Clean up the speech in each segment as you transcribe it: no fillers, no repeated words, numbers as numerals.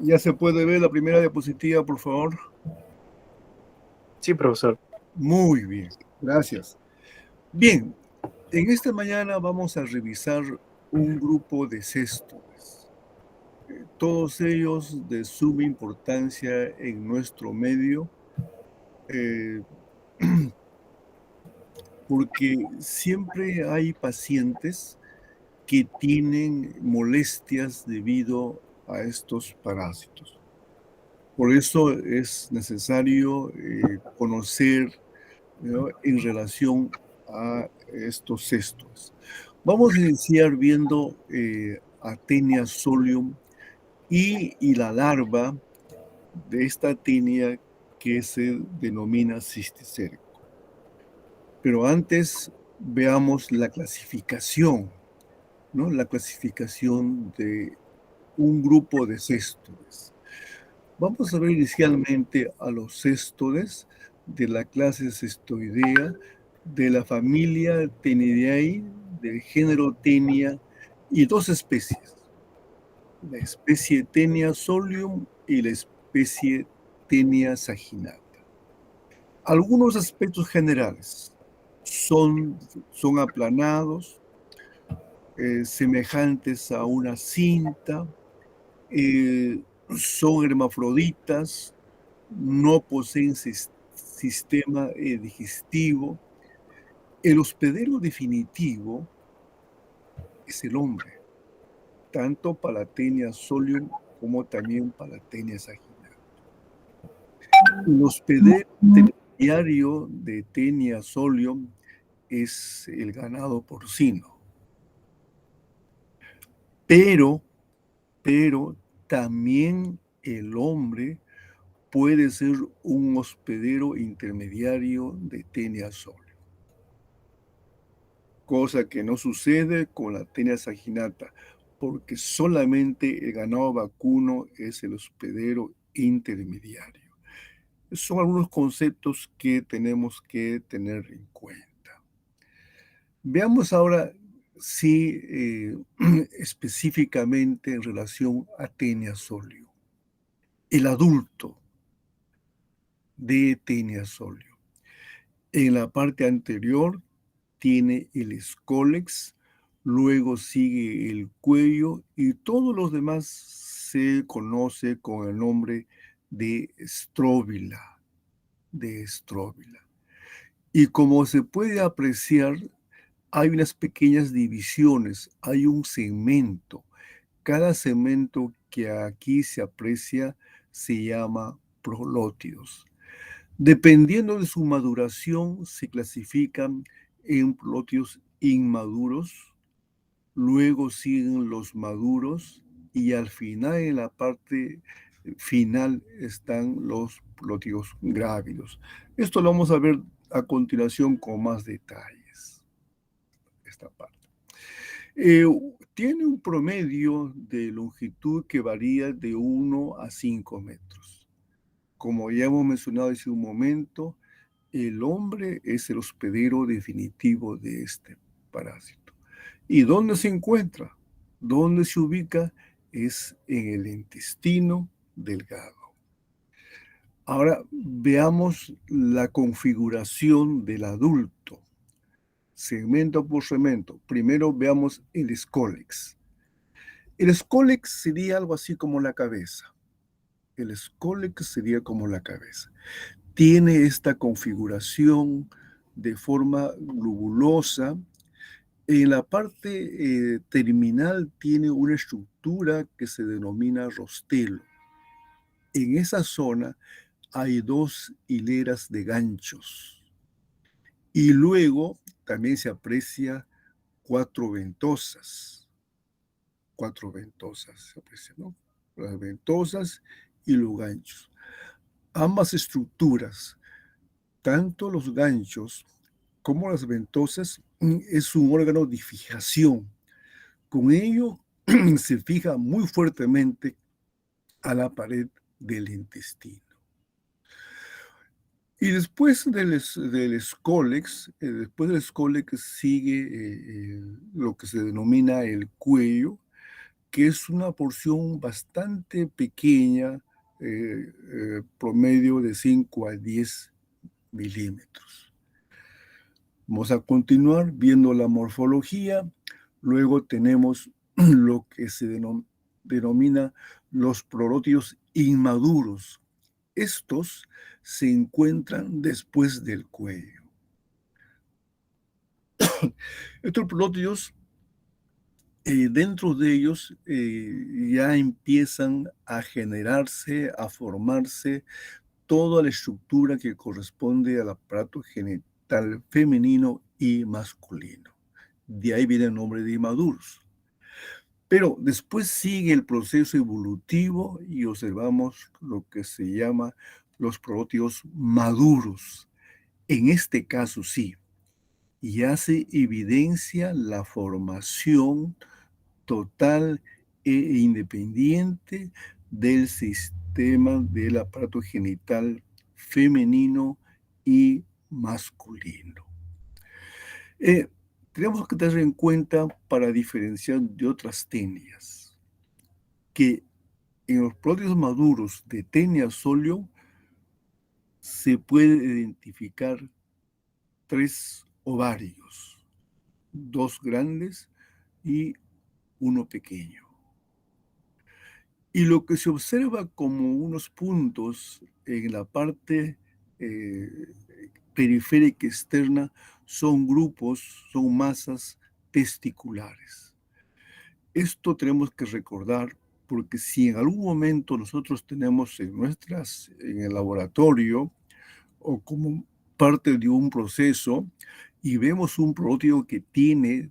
Ya se puede ver la primera diapositiva, por favor. Sí, profesor. Muy bien, gracias. Bien, en esta mañana vamos a revisar un grupo de céstodes, todos ellos de suma importancia en nuestro medio, eh, porque siempre hay pacientes que tienen molestias debido a estos parásitos. Por eso es necesario conocer, ¿no?, en relación a estos cestos. Vamos a iniciar viendo Athenia solium y la larva de esta Athenia que se denomina cisticerco. Pero antes veamos la clasificación, ¿no? La clasificación de un grupo de céstodes. Vamos a ver inicialmente a los céstodes de la clase Cestoidea, de la familia Tenidae, del género Tenia, y dos especies, la especie Tenia solium y la especie Tenia saginata. Algunos aspectos generales son aplanados, semejantes a una cinta, eh, son hermafroditas, no poseen sistema digestivo. El hospedero definitivo es el hombre, tanto Palatenia solium como también Palatenia saginata. El hospedero intermediario de Tenia solium es el ganado porcino, pero también el hombre puede ser un hospedero intermediario de Tenia solium, cosa que no sucede con la Tenia saginata, porque solamente el ganado vacuno es el hospedero intermediario. Son algunos conceptos que tenemos que tener en cuenta. Veamos ahora si específicamente en relación a Tenia solium. El adulto de Tenia solium. En la parte anterior tiene el escólex, luego sigue el cuello y todos los demás se conoce con el nombre de estróbila, Y como se puede apreciar, hay unas pequeñas divisiones, hay un segmento. Cada segmento que aquí se aprecia se llama prolótidos. Dependiendo de su maduración, se clasifican en prolótidos inmaduros, luego siguen los maduros y al final, en la parte final, están los prolótidos grávidos. Esto lo vamos a ver a continuación con más detalles. Esta parte. Tiene un promedio de longitud que varía de 1 a 5 metros. Como ya hemos mencionado hace un momento, el hombre es el hospedero definitivo de este parásito. ¿Y dónde se encuentra? ¿Dónde se ubica? Es en el intestino delgado. Ahora veamos la configuración del adulto, segmento por segmento. Primero veamos el escólex. El escólex sería algo así como la cabeza. El escólex sería como la cabeza. Tiene esta configuración de forma globulosa. En la parte terminal tiene una estructura que se denomina rostelo. En esa zona hay dos hileras de ganchos y luego también se aprecia cuatro ventosas. Cuatro ventosas se aprecian, ¿no? Las ventosas y los ganchos. Ambas estructuras, tanto los ganchos como las ventosas, es un órgano de fijación. Con ello se fija muy fuertemente a la pared del intestino. Y después del escólex, después del escólex sigue lo que se denomina el cuello, que es una porción bastante pequeña, promedio de 5 a 10 milímetros. Vamos a continuar viendo la morfología. Luego tenemos lo que se denomina los prorótidos inmaduros. Estos se encuentran después del cuello. Estos prorótidos, dentro de ellos ya empiezan a generarse, a formarse toda la estructura que corresponde al aparato genital femenino y masculino. De ahí viene el nombre de inmaduros. Pero después sigue el proceso evolutivo y observamos lo que se llama los prorótidos maduros. En este caso sí, ya se evidencia la formación total e independiente del sistema del aparato genital femenino y masculino. Tenemos que tener en cuenta, para diferenciar de otras tenias, que en los prorótidos maduros de Taenia solio se puede identificar 3 ovarios, 2 grandes y uno pequeño. Y lo que se observa como unos puntos en la parte periférica externa son grupos, son masas testiculares. Esto tenemos que recordar, porque si en algún momento nosotros tenemos en el laboratorio o como parte de un proceso y vemos un prorótido que tiene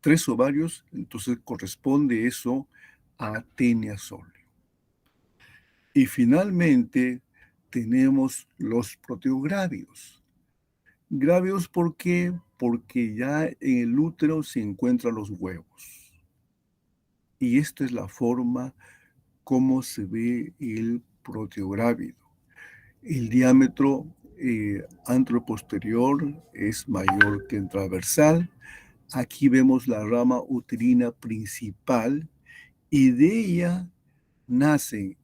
3 ovarios, entonces corresponde eso a Taenia solio. Y finalmente tenemos los prorótidos grávidos. Grávidos, ¿por qué? Porque ya en el útero se encuentran los huevos. Y esta es la forma como se ve el prorótido grávido. El diámetro anteroposterior es mayor que el transversal. Aquí vemos la rama uterina principal y de ella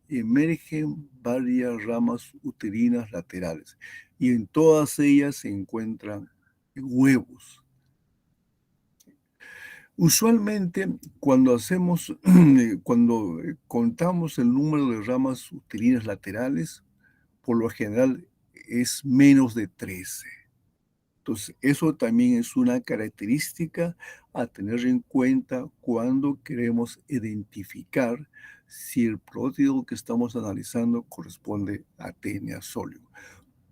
emergen varias ramas uterinas laterales y en todas ellas se encuentran huevos. Usualmente cuando contamos el número de ramas uterinas laterales, por lo general es menos de 13. Entonces, eso también es una característica a tener en cuenta cuando queremos identificar si el prorótido que estamos analizando corresponde a Taenia solio.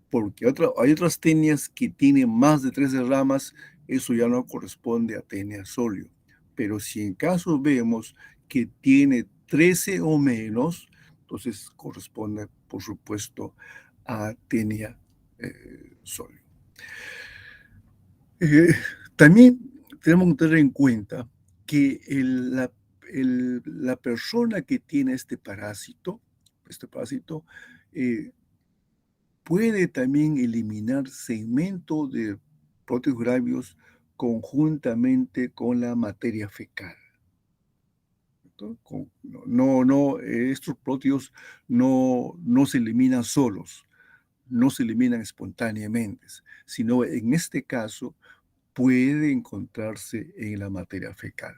Porque hay otras tenias que tienen más de 13 ramas, eso ya no corresponde a Taenia solio. Pero si en caso vemos que tiene 13 o menos, entonces corresponde, por supuesto, a Taenia solio. También tenemos que tener en cuenta que la persona que tiene este parásito puede también eliminar segmento de prorótidos grávidos conjuntamente con la materia fecal. Estos prorótidos no se eliminan solos, no se eliminan espontáneamente, sino en este caso puede encontrarse en la materia fecal.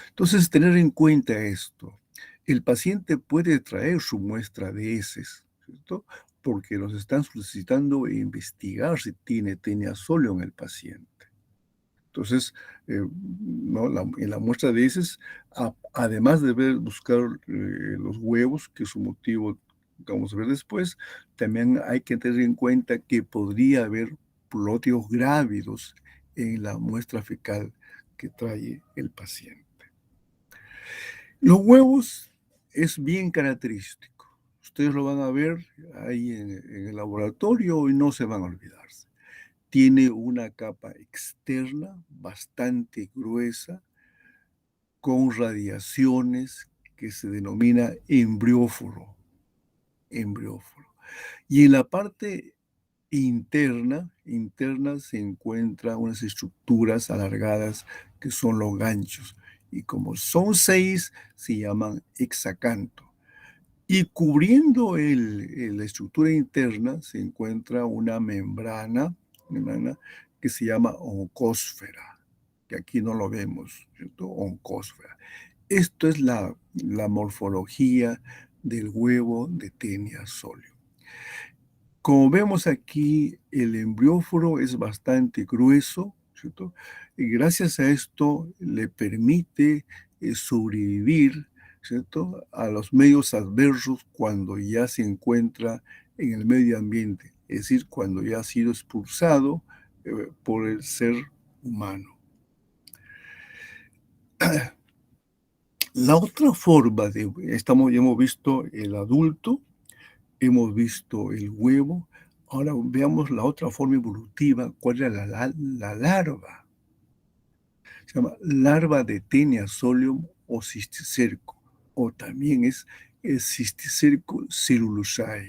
Entonces, tener en cuenta esto. El paciente puede traer su muestra de heces, ¿cierto? Porque nos están solicitando investigar si tiene Taenia solio en el paciente. Entonces, en la muestra de heces, además de buscar los huevos, que es un motivo que vamos a ver después, también hay que tener en cuenta que podría haber prorótidos grávidos en la muestra fecal que trae el paciente. Los huevos es bien característico. Ustedes lo van a ver ahí en el laboratorio y no se van a olvidarse. Tiene una capa externa bastante gruesa con radiaciones que se denomina embrióforo. Y en la parte interna se encuentran unas estructuras alargadas que son los ganchos. Y como son 6, se llaman hexacanto. Y cubriendo la estructura interna se encuentra una membrana que se llama oncósfera, que aquí no lo vemos, ¿cierto? Oncósfera. Esto es la morfología del huevo de Taenia solium. Como vemos aquí, el embrióforo es bastante grueso, ¿cierto? Y gracias a esto le permite sobrevivir, ¿cierto?, a los medios adversos cuando ya se encuentra en el medio ambiente, es decir, cuando ya ha sido expulsado por el ser humano. La otra forma ya hemos visto el adulto, hemos visto el huevo. Ahora veamos la otra forma evolutiva. ¿Cuál era la larva? Se llama larva de Taenia solium o cisticerco, o también es el cisticerco cellulosae.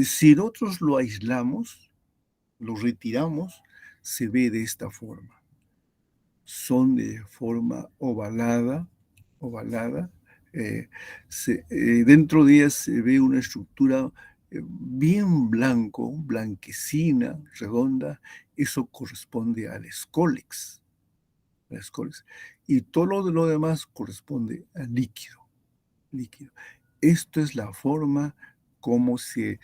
Si nosotros lo aislamos, lo retiramos, se ve de esta forma. Son de forma ovalada. Dentro de ellas se ve una estructura bien blanquecina, redonda. Eso corresponde al escólex. Y todo lo demás corresponde al líquido. Esto es la forma como se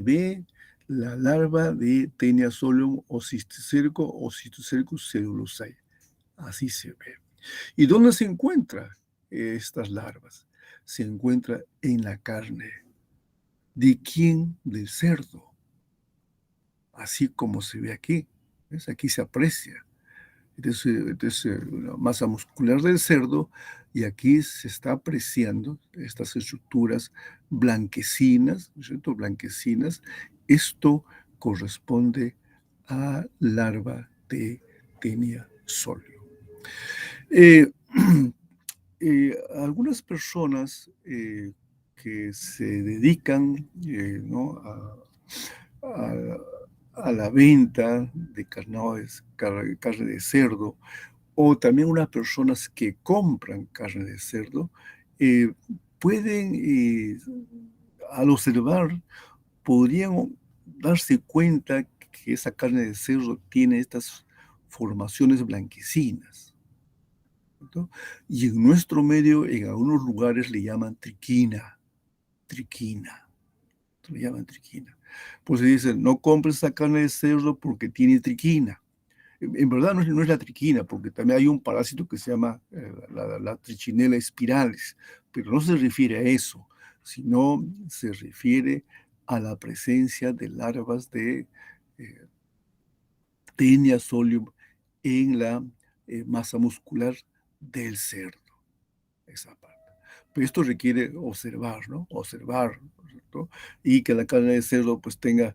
ve la larva de Taenia solium o cisticerco cellulosae. Así se ve. ¿Y dónde se encuentran estas larvas? Se encuentra en la carne. ¿De quién? Del cerdo. Así como se ve aquí. ¿Ves? Aquí se aprecia. Esta es la masa muscular del cerdo, y aquí se está apreciando estas estructuras blanquecinas, ¿cierto? Blanquecinas. Esto corresponde a larva de Taenia solium. Algunas personas que se dedican ¿no?, a la venta de carne de cerdo, o también unas personas que compran carne de cerdo, pueden, al observar, podrían darse cuenta que esa carne de cerdo tiene estas formaciones blanquecinas, ¿cierto? Y en nuestro medio, en algunos lugares le llaman triquina. Le llaman triquina. Pues se dice, no compres esa carne de cerdo porque tiene triquina. En verdad no es la triquina, porque también hay un parásito que se llama la trichinella spiralis, pero no se refiere a eso, sino se refiere a la presencia de larvas de Taenia solium en la masa muscular del cerdo, esa parte. Pero esto requiere observar, ¿no? Observar, ¿cierto? Y que la carne de cerdo pues tenga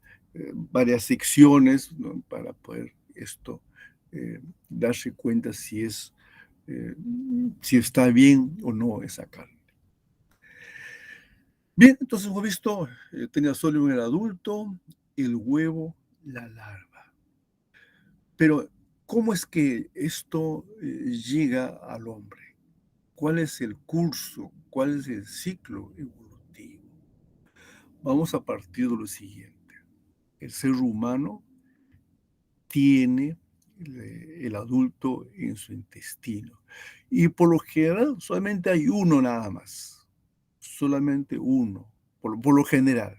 varias secciones, ¿no?, para poder esto darse cuenta si está bien o no esa carne. Bien, entonces hemos visto Taenia solium en el adulto, el huevo, la larva. Pero, ¿cómo es que esto llega al hombre? ¿Cuál es el curso? ¿Cuál es el ciclo evolutivo? Vamos a partir de lo siguiente. El ser humano tiene el adulto en su intestino. Y por lo general solamente hay uno nada más. Solamente uno, por lo general.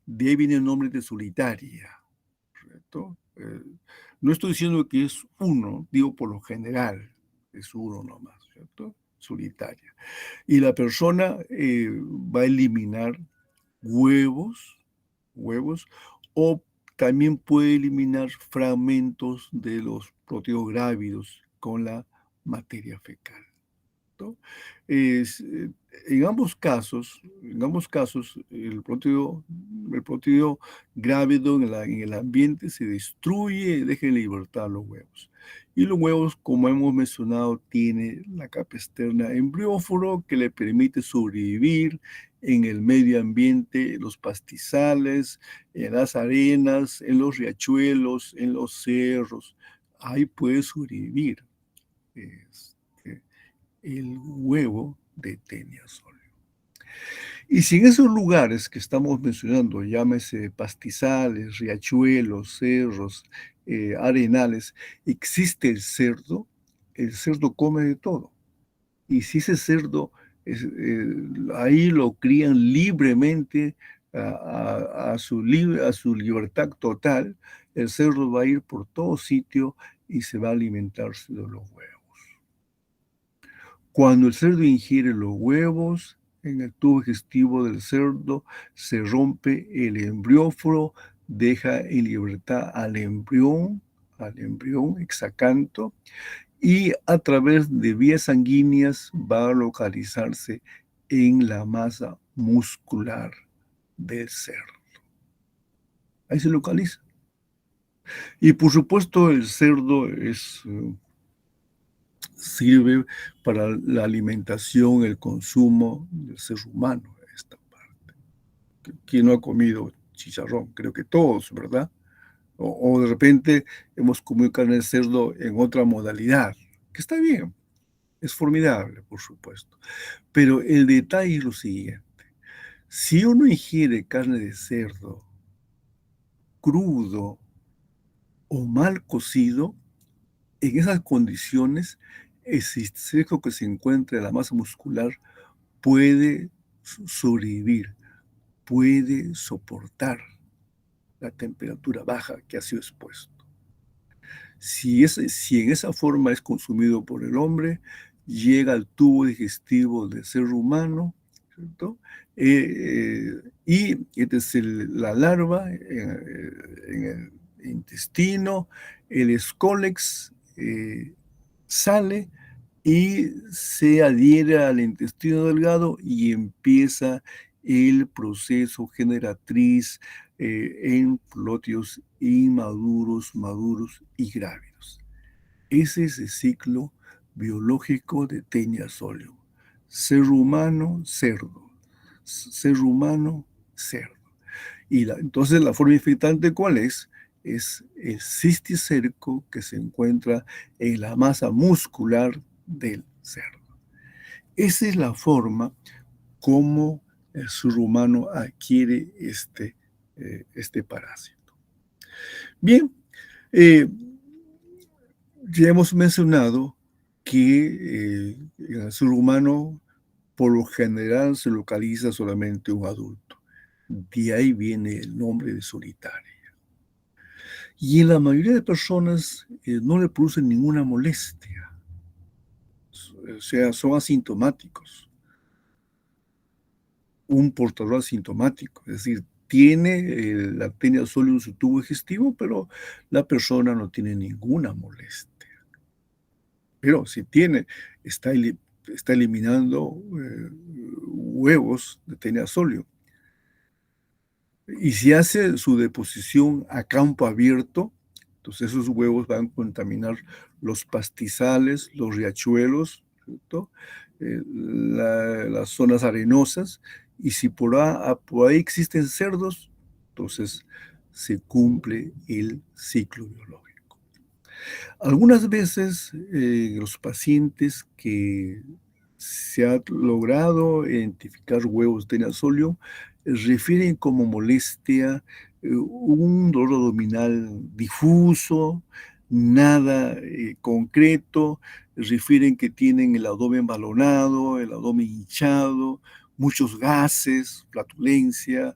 De ahí viene el nombre de solitaria, ¿cierto? No estoy diciendo que es uno, digo por lo general, es uno nomás, ¿cierto? Solitaria. Y la persona va a eliminar huevos, o también puede eliminar fragmentos de los proteográvidos con la materia fecal, ¿no? En ambos casos, el proteo grávido en el ambiente se destruye y deja en libertad los huevos. Y los huevos, como hemos mencionado, tienen la capa externa embrióforo que le permite sobrevivir en el medio ambiente, en los pastizales, en las arenas, en los riachuelos, en los cerros. Ahí puede sobrevivir. el huevo de Tenia Solio. Y si en esos lugares que estamos mencionando, llámese pastizales, riachuelos, cerros, arenales, existe el cerdo come de todo. Y si ese cerdo ahí lo crían libremente a su libertad total, el cerdo va a ir por todo sitio y se va a alimentarse de los huevos. Cuando el cerdo ingiere los huevos, en el tubo digestivo del cerdo se rompe el embrióforo, deja en libertad al embrión exacanto, y a través de vías sanguíneas va a localizarse en la masa muscular del cerdo. Ahí se localiza. Y por supuesto el cerdo sirve para la alimentación, el consumo del ser humano. Esta parte. ¿Quién no ha comido chicharrón? Creo que todos, ¿verdad? O de repente hemos comido carne de cerdo en otra modalidad, que está bien, es formidable, por supuesto. Pero el detalle es lo siguiente. Si uno ingiere carne de cerdo crudo o mal cocido, en esas condiciones, el cisticerco que se encuentra en la masa muscular puede sobrevivir, puede soportar la temperatura baja que ha sido expuesto. Si en esa forma es consumido por el hombre, llega al tubo digestivo del ser humano, ¿cierto? Y entonces la larva en el intestino, el escólex sale y se adhiere al intestino delgado y empieza el proceso generatriz en flóteos inmaduros, maduros y grávidos. Ese es el ciclo biológico de Tenia Solium. Ser humano, cerdo. Ser humano, cerdo. Y entonces la forma infectante, ¿cuál es? Es el cisticerco que se encuentra en la masa muscular del cerdo. Esa es la forma como el ser humano adquiere este parásito. Bien, ya hemos mencionado que en el ser humano por lo general se localiza solamente un adulto. De ahí viene el nombre de solitaria. Y en la mayoría de personas no le producen ninguna molestia. O sea, son asintomáticos. Un portador asintomático, es decir, tiene la Tenia Solium en su tubo digestivo, pero la persona no tiene ninguna molestia. Pero si está eliminando huevos de Tenia Solium. Y si hace su deposición a campo abierto, entonces esos huevos van a contaminar los pastizales, los riachuelos, ¿cierto? Las zonas arenosas, y si por ahí existen cerdos, entonces se cumple el ciclo biológico. Algunas veces los pacientes que se ha logrado identificar huevos de Tenia Solium refieren como molestia un dolor abdominal difuso, nada concreto, refieren que tienen el abdomen balonado, el abdomen hinchado, muchos gases, flatulencia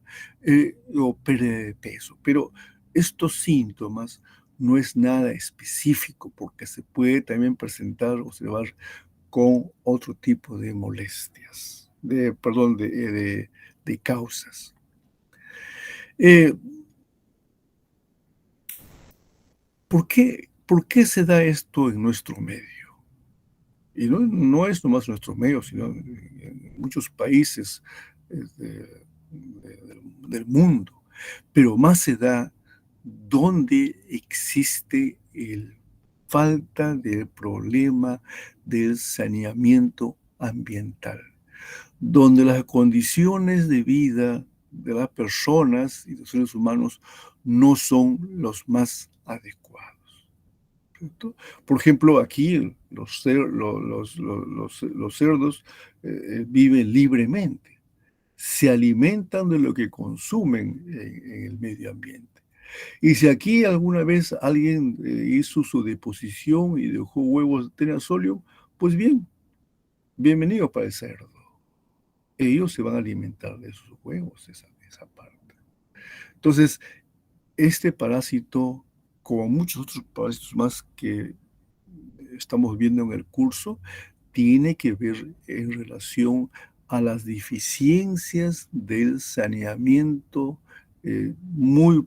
o pérdida de peso. Pero estos síntomas no es nada específico porque se puede también presentar, observar con otro tipo de molestias, de causas. ¿Por qué se da esto en nuestro medio? Y no es nomás en nuestro medio, sino en muchos países del mundo. Pero más se da donde existe falta del problema del saneamiento ambiental, donde las condiciones de vida de las personas y de los seres humanos no son los más adecuados. ¿cierto? Por ejemplo, aquí los cerdos viven libremente, se alimentan de lo que consumen en el medio ambiente. Y si aquí alguna vez alguien hizo su deposición y dejó huevos de tenasolium, pues bien, bienvenido para el cerdo. Ellos se van a alimentar de esos huevos, esa parte. Entonces, este parásito, como muchos otros parásitos más que estamos viendo en el curso, tiene que ver en relación a las deficiencias del saneamiento muy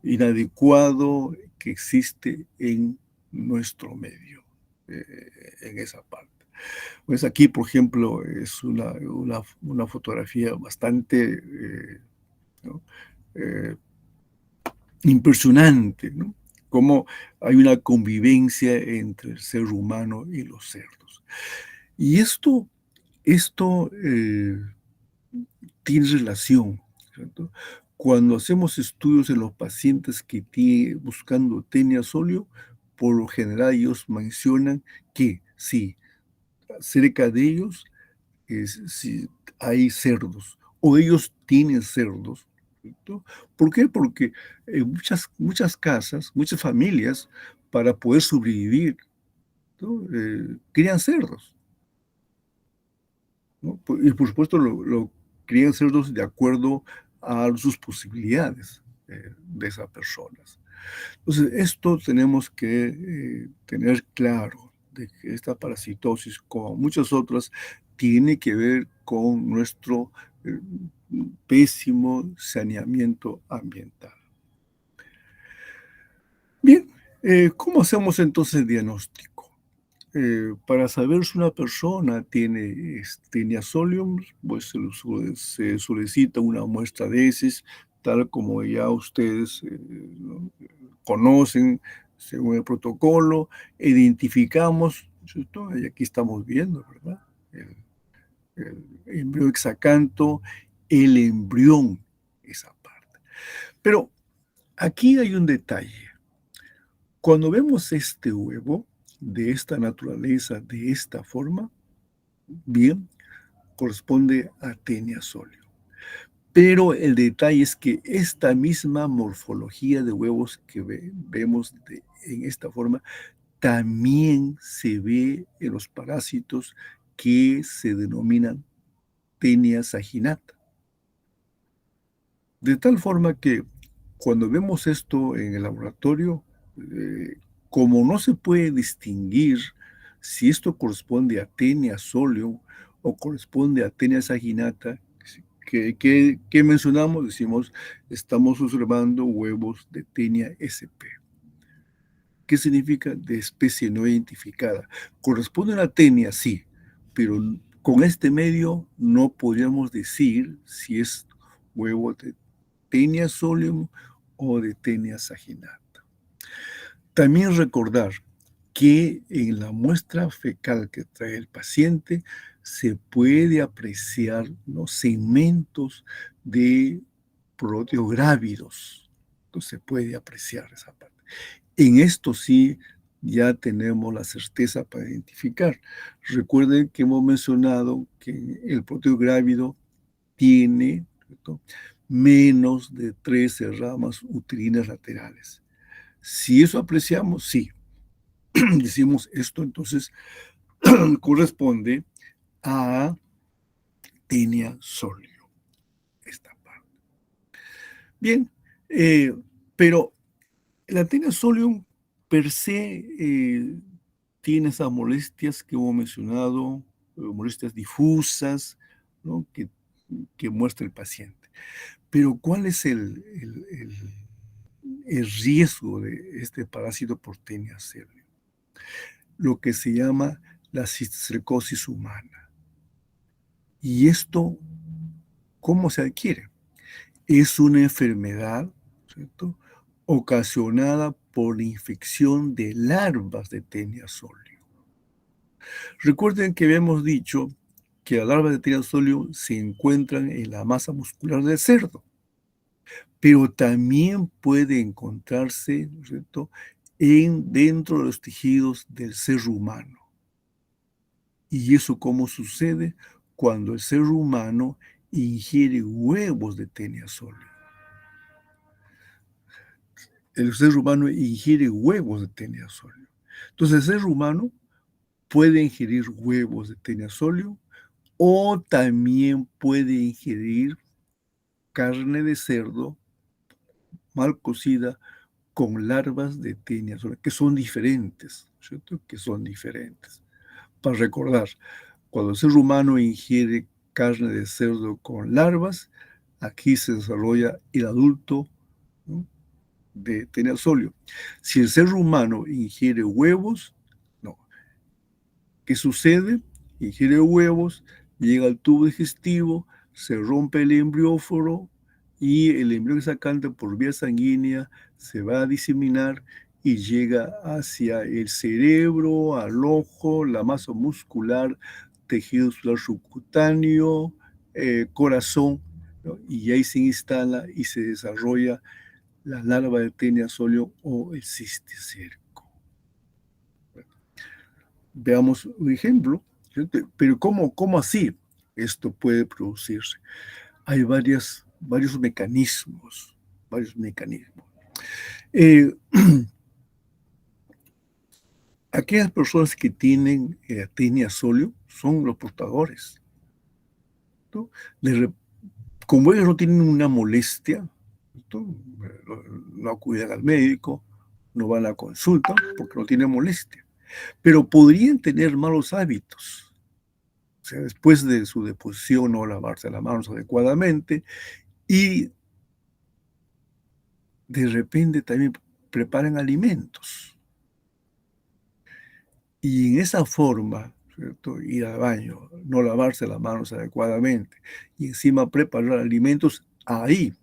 inadecuado que existe en nuestro medio, en esa parte. Pues aquí, por ejemplo, es una fotografía bastante ¿no? Impresionante, ¿no? Cómo hay una convivencia entre el ser humano y los cerdos. Y esto tiene relación, ¿cierto? Cuando hacemos estudios en los pacientes que tienen buscando tenia solio, por lo general ellos mencionan que sí, cerca de ellos si hay cerdos o ellos tienen cerdos, ¿cierto? ¿Por qué? Porque en muchas casas, muchas familias, para poder sobrevivir, ¿no? Crían cerdos, ¿no? Y por supuesto lo crían cerdos de acuerdo a sus posibilidades de esas personas. Entonces, esto tenemos que tener claro, de que esta parasitosis, como muchas otras, tiene que ver con nuestro eh, pésimo saneamiento ambiental. Bien, ¿cómo hacemos entonces el diagnóstico? Para saber si una persona tiene Taenia solium, pues se solicita una muestra de heces, tal como ya ustedes ¿no? conocen según el protocolo, identificamos, ¿cierto? Y aquí estamos viendo, ¿verdad? El embrión hexacanto, el embrión, esa parte. Pero aquí hay un detalle. Cuando vemos este huevo de esta naturaleza, de esta forma, bien, corresponde a Taenia solium. Pero el detalle es que esta misma morfología de huevos que vemos en esta forma también se ve en los parásitos que se denominan Taenia saginata. De tal forma que cuando vemos esto en el laboratorio, eh, como no se puede distinguir si esto corresponde a Taenia solium o corresponde a Taenia saginata, que mencionamos, decimos, estamos observando huevos de Taenia sp. ¿Qué significa de especie no identificada? Corresponde a una Taenia, sí, pero con este medio no podríamos decir si es huevo de Taenia solium o de Taenia saginata. También recordar que en la muestra fecal que trae el paciente se puede apreciar los segmentos de proteográvidos. Entonces se puede apreciar esa parte. En esto sí ya tenemos la certeza para identificar. Recuerden que hemos mencionado que el proteográvido tiene, ¿cierto?, menos de 13 ramas uterinas laterales. Si eso apreciamos, sí. Decimos esto, entonces corresponde a Taenia solium, esta parte. Bien, pero la Taenia solium per se tiene esas molestias que hemos mencionado, molestias difusas, ¿no?, que muestra el paciente. Pero ¿cuál es el riesgo de este parásito por Taenia solium? Lo que se llama la cisticercosis humana. ¿Y esto cómo se adquiere? Es una enfermedad, ¿cierto?, ocasionada por la infección de larvas de Taenia solium. Recuerden que habíamos dicho que las larvas de Taenia solium se encuentran en la masa muscular del cerdo, pero también puede encontrarse, ¿cierto?, dentro de los tejidos del ser humano. ¿Y eso cómo sucede? Cuando el ser humano ingiere huevos de Taenia Solium. El ser humano ingiere huevos de Taenia Solium. Entonces el ser humano puede ingerir huevos de Taenia Solium o también puede ingerir carne de cerdo mal cocida con larvas de Taenia Solium, que son diferentes, ¿cierto? Que son diferentes. Para recordar, cuando el ser humano ingiere carne de cerdo con larvas, aquí se desarrolla el adulto, ¿no?, de Taenia Solium. Si el ser humano ingiere huevos, no. ¿Qué sucede? Ingiere huevos, llega al tubo digestivo, se rompe el embrióforo y el embrión sacante por vía sanguínea se va a diseminar y llega hacia el cerebro, al ojo, la masa muscular, tejido celular subcutáneo, corazón, ¿no? Y ahí se instala y se desarrolla la larva de Taenia Solium o el cisticerco. Veamos un ejemplo, ¿cierto? Pero ¿cómo así esto puede producirse? Hay varios mecanismos, Eh, aquellas personas que tienen Taenia Solium son los portadores, ¿no? Como ellos no tienen una molestia, no acuden al médico, no van a la consulta porque no tienen molestia, pero podrían tener malos hábitos. O sea, después de su deposición no lavarse las manos adecuadamente y de repente también preparan alimentos. Y en esa forma, ¿cierto?, ir al baño, no lavarse las manos adecuadamente y encima preparar alimentos, ahí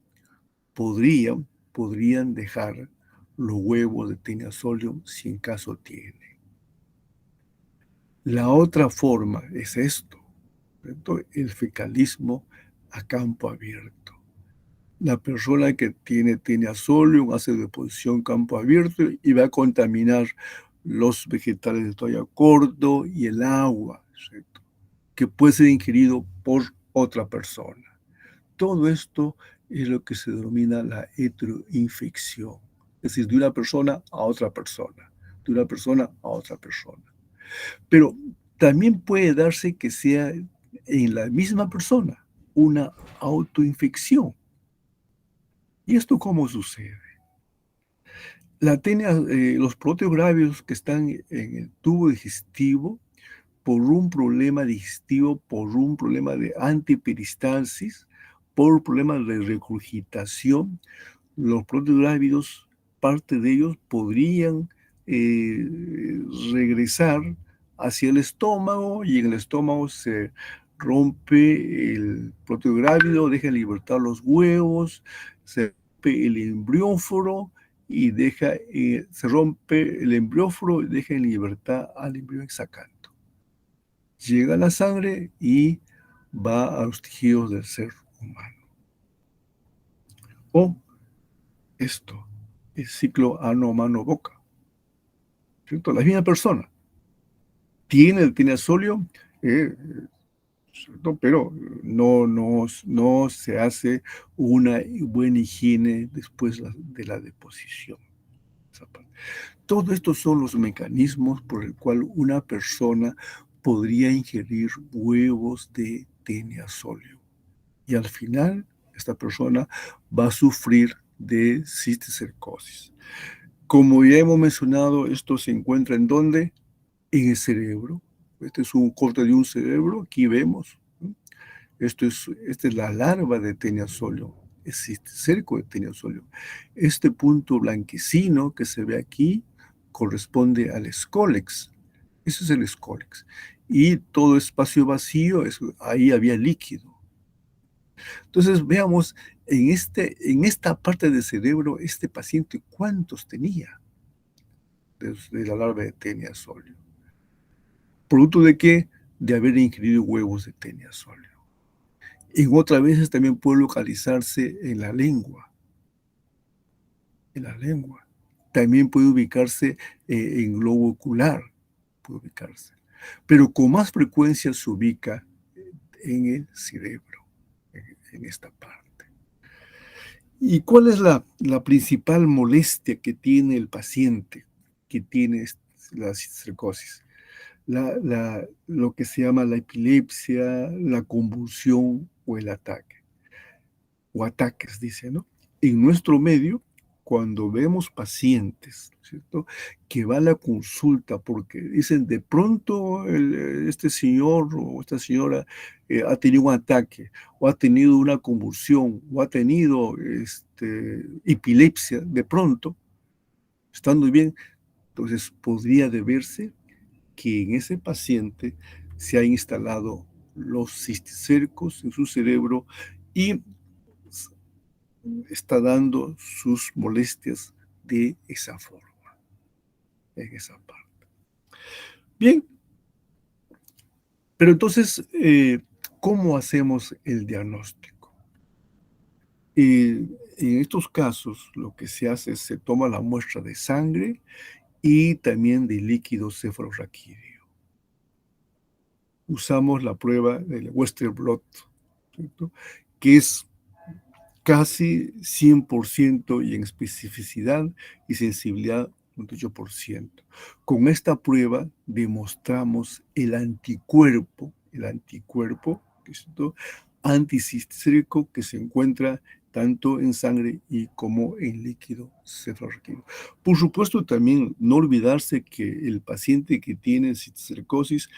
podrían dejar los huevos de Taenia Solium si en caso tienen. La otra forma es esto, ¿cierto?, el fecalismo a campo abierto. La persona que tiene Taenia Solium hace deposición campo abierto y va a contaminar los vegetales de toalla corto y el agua, ¿cierto?, que puede ser ingerido por otra persona. Todo esto es lo que se denomina la heteroinfección, es decir, de una persona a otra persona, de una persona a otra persona. Pero también puede darse que sea en la misma persona una autoinfección. ¿Y esto cómo sucede? Los proteogravios que están en el tubo digestivo, por un problema digestivo, por un problema de antiperistalsis, por un problema de regurgitación, los proteográvidos, parte de ellos podrían regresar hacia el estómago y en el estómago se rompe el proteográvido, deja en libertad los huevos, se rompe el embrióforo y se rompe el embrióforo y deja en libertad al embrión exacanto. Llega a la sangre y va a los tejidos del ser humano. O esto, el ciclo ano-mano-boca, ¿cierto? La misma persona tiene el Taenia Solium, ¿cierto?, pero no se hace una buena higiene después de la deposición. Todos estos son los mecanismos por el cual una persona podría ingerir huevos de Taenia Solium. Y al final, esta persona va a sufrir de cisticercosis. Como ya hemos mencionado, esto se encuentra ¿en dónde? En el cerebro. Este es un corte de un cerebro, aquí vemos, ¿no? Esta es la larva de Taenia Solium, el cisticerco de Taenia Solium. Este punto blanquecino que se ve aquí corresponde al escólex. Ese es el escólex. Y todo espacio vacío, ahí había líquido. Entonces, veamos, en esta parte del cerebro, este paciente, ¿cuántos tenía de la larva de Taenia Solium? ¿Producto de qué? De haber ingerido huevos de Taenia Solium. En otras veces también puede localizarse en la lengua. En la lengua. también puede ubicarse en globo ocular, puede ubicarse, pero con más frecuencia se ubica en el cerebro, en esta parte. ¿Y cuál es la principal molestia que tiene el paciente que tiene la cisticercosis? Lo que se llama la epilepsia, la convulsión o el ataque, o ataques, dice, ¿no? En nuestro medio, cuando vemos pacientes, ¿cierto?, que va a la consulta porque dicen, de pronto este señor o esta señora ha tenido un ataque, o ha tenido una convulsión, o ha tenido epilepsia, de pronto, estando bien, entonces podría deberse que en ese paciente se han instalado los cisticercos en su cerebro y está dando sus molestias de esa forma, en esa parte. Bien, pero entonces, ¿cómo hacemos el diagnóstico? En estos casos, lo que se hace es se toma la muestra de sangre y también de líquido cefalorraquídeo. Usamos la prueba del Western blot, ¿cierto?, que es casi 100% y en especificidad y sensibilidad 98%. Con esta prueba demostramos el anticuerpo ¿cierto?, anticistírico que se encuentra tanto en sangre y como en líquido cefalorraquídeo. Por supuesto, también no olvidarse que el paciente que tiene cisticercosis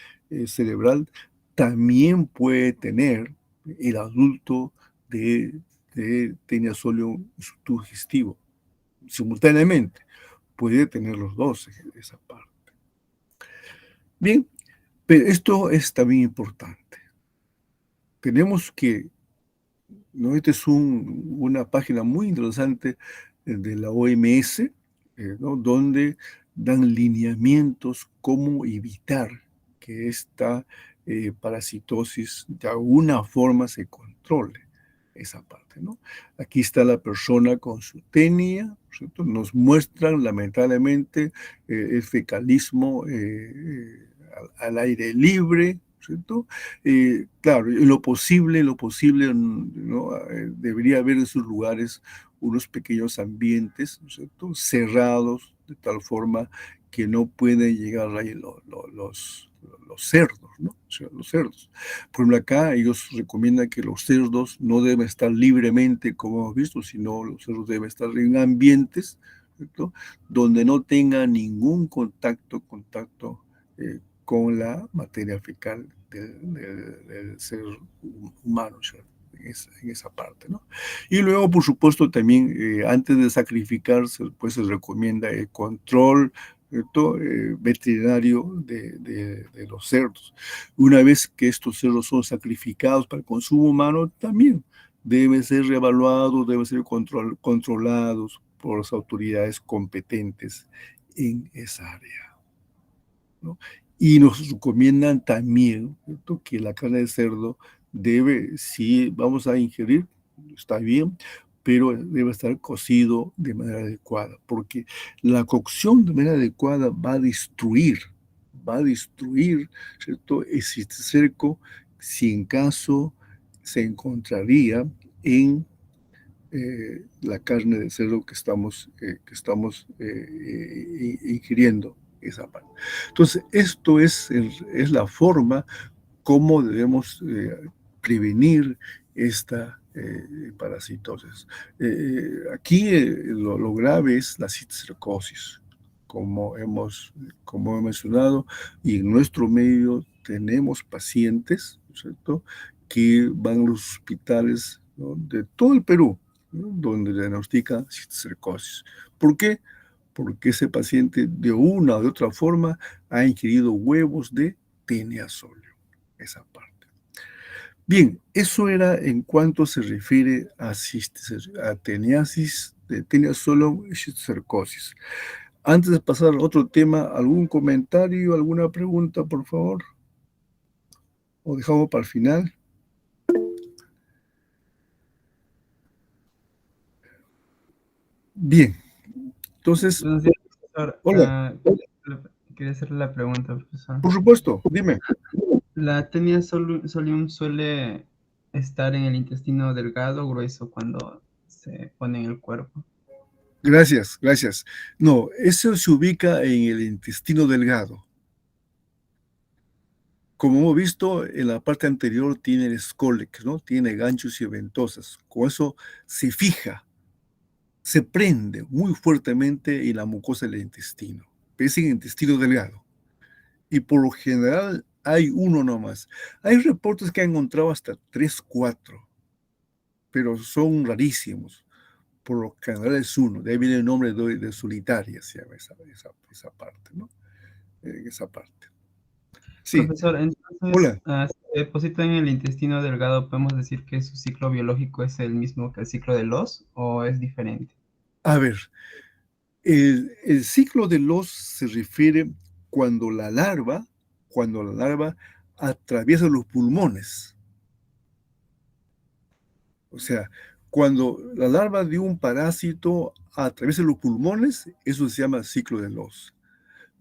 cerebral también puede tener el adulto de tenía sóleo su tubo digestivo. Simultáneamente, puede tener los dos, esa parte. Bien, pero esto es también importante. Tenemos que, ¿no? Esta es una página muy interesante de la OMS, ¿no?, donde dan lineamientos cómo evitar que esta parasitosis de alguna forma se controle. Esa parte, ¿no? Aquí está la persona con su tenia, ¿cierto? Nos muestran lamentablemente el fecalismo al aire libre, ¿cierto? Claro, en lo posible, ¿no?, debería haber en sus lugares unos pequeños ambientes, ¿cierto?, cerrados, de tal forma que no pueden llegar ahí los cerdos, ¿no? O sea, los cerdos. Por ejemplo, acá ellos recomiendan que los cerdos no deben estar libremente, como hemos visto, sino los cerdos deben estar en ambientes, ¿cierto?, donde no tengan ningún contacto con la materia fecal del ser humano, ¿cierto?, en esa parte, ¿no? Y luego, por supuesto, también antes de sacrificarse, pues se recomienda el control, ¿cierto?, veterinario de los cerdos. Una vez que estos cerdos son sacrificados para el consumo humano, también deben ser reevaluados, deben ser controlados por las autoridades competentes en esa área, ¿no? Y nos recomiendan también, ¿cierto?, que la carne de cerdo debe, si vamos a ingerir, está bien, pero debe estar cocido de manera adecuada, porque la cocción de manera adecuada va a destruir, ¿cierto?, el cisticerco, si en caso se encontraría en la carne de cerdo que estamos ingiriendo, esa parte. Entonces, esto es la forma cómo debemos prevenir esta parasitosis. Aquí lo grave es la cisticercosis, como he mencionado, y en nuestro medio tenemos pacientes, ¿cierto?, que van a los hospitales, ¿no?, de todo el Perú, ¿no?, donde diagnostican cisticercosis. ¿Por qué? Porque ese paciente de una o de otra forma ha ingerido huevos de tenia sóleo, esa parte. Bien, eso era en cuanto se refiere a teniasis, de tenia sóleo y cisticercosis. Antes de pasar a otro tema, ¿algún comentario, alguna pregunta, por favor? ¿O dejamos para el final? Bien, Entonces, Buenos días, profesor. hola, Quería hacerle la pregunta, profesor. por supuesto, dime. ¿La tenia solium suele estar en el intestino delgado o grueso cuando se pone en el cuerpo? Gracias, gracias. No, eso se ubica en el intestino delgado. Como hemos visto, en la parte anterior tiene el escólex, ¿no? Tiene ganchos y ventosas. Con eso se fija, se prende muy fuertemente en la mucosa del intestino. Es en el intestino delgado. Y por lo general hay uno nomás. Hay reportes que han encontrado hasta 3, 4, pero son rarísimos. Por lo general es uno. De ahí viene el nombre de solitaria, se llama esa parte, ¿no? Esa parte. Sí, Profesor, entonces, hola. si se deposita en el intestino delgado, ¿podemos decir que su ciclo biológico es el mismo que el ciclo de los o es diferente? A ver, el ciclo de los se refiere cuando la larva atraviesa los pulmones. O sea, cuando la larva de un parásito atraviesa los pulmones, eso se llama ciclo de los.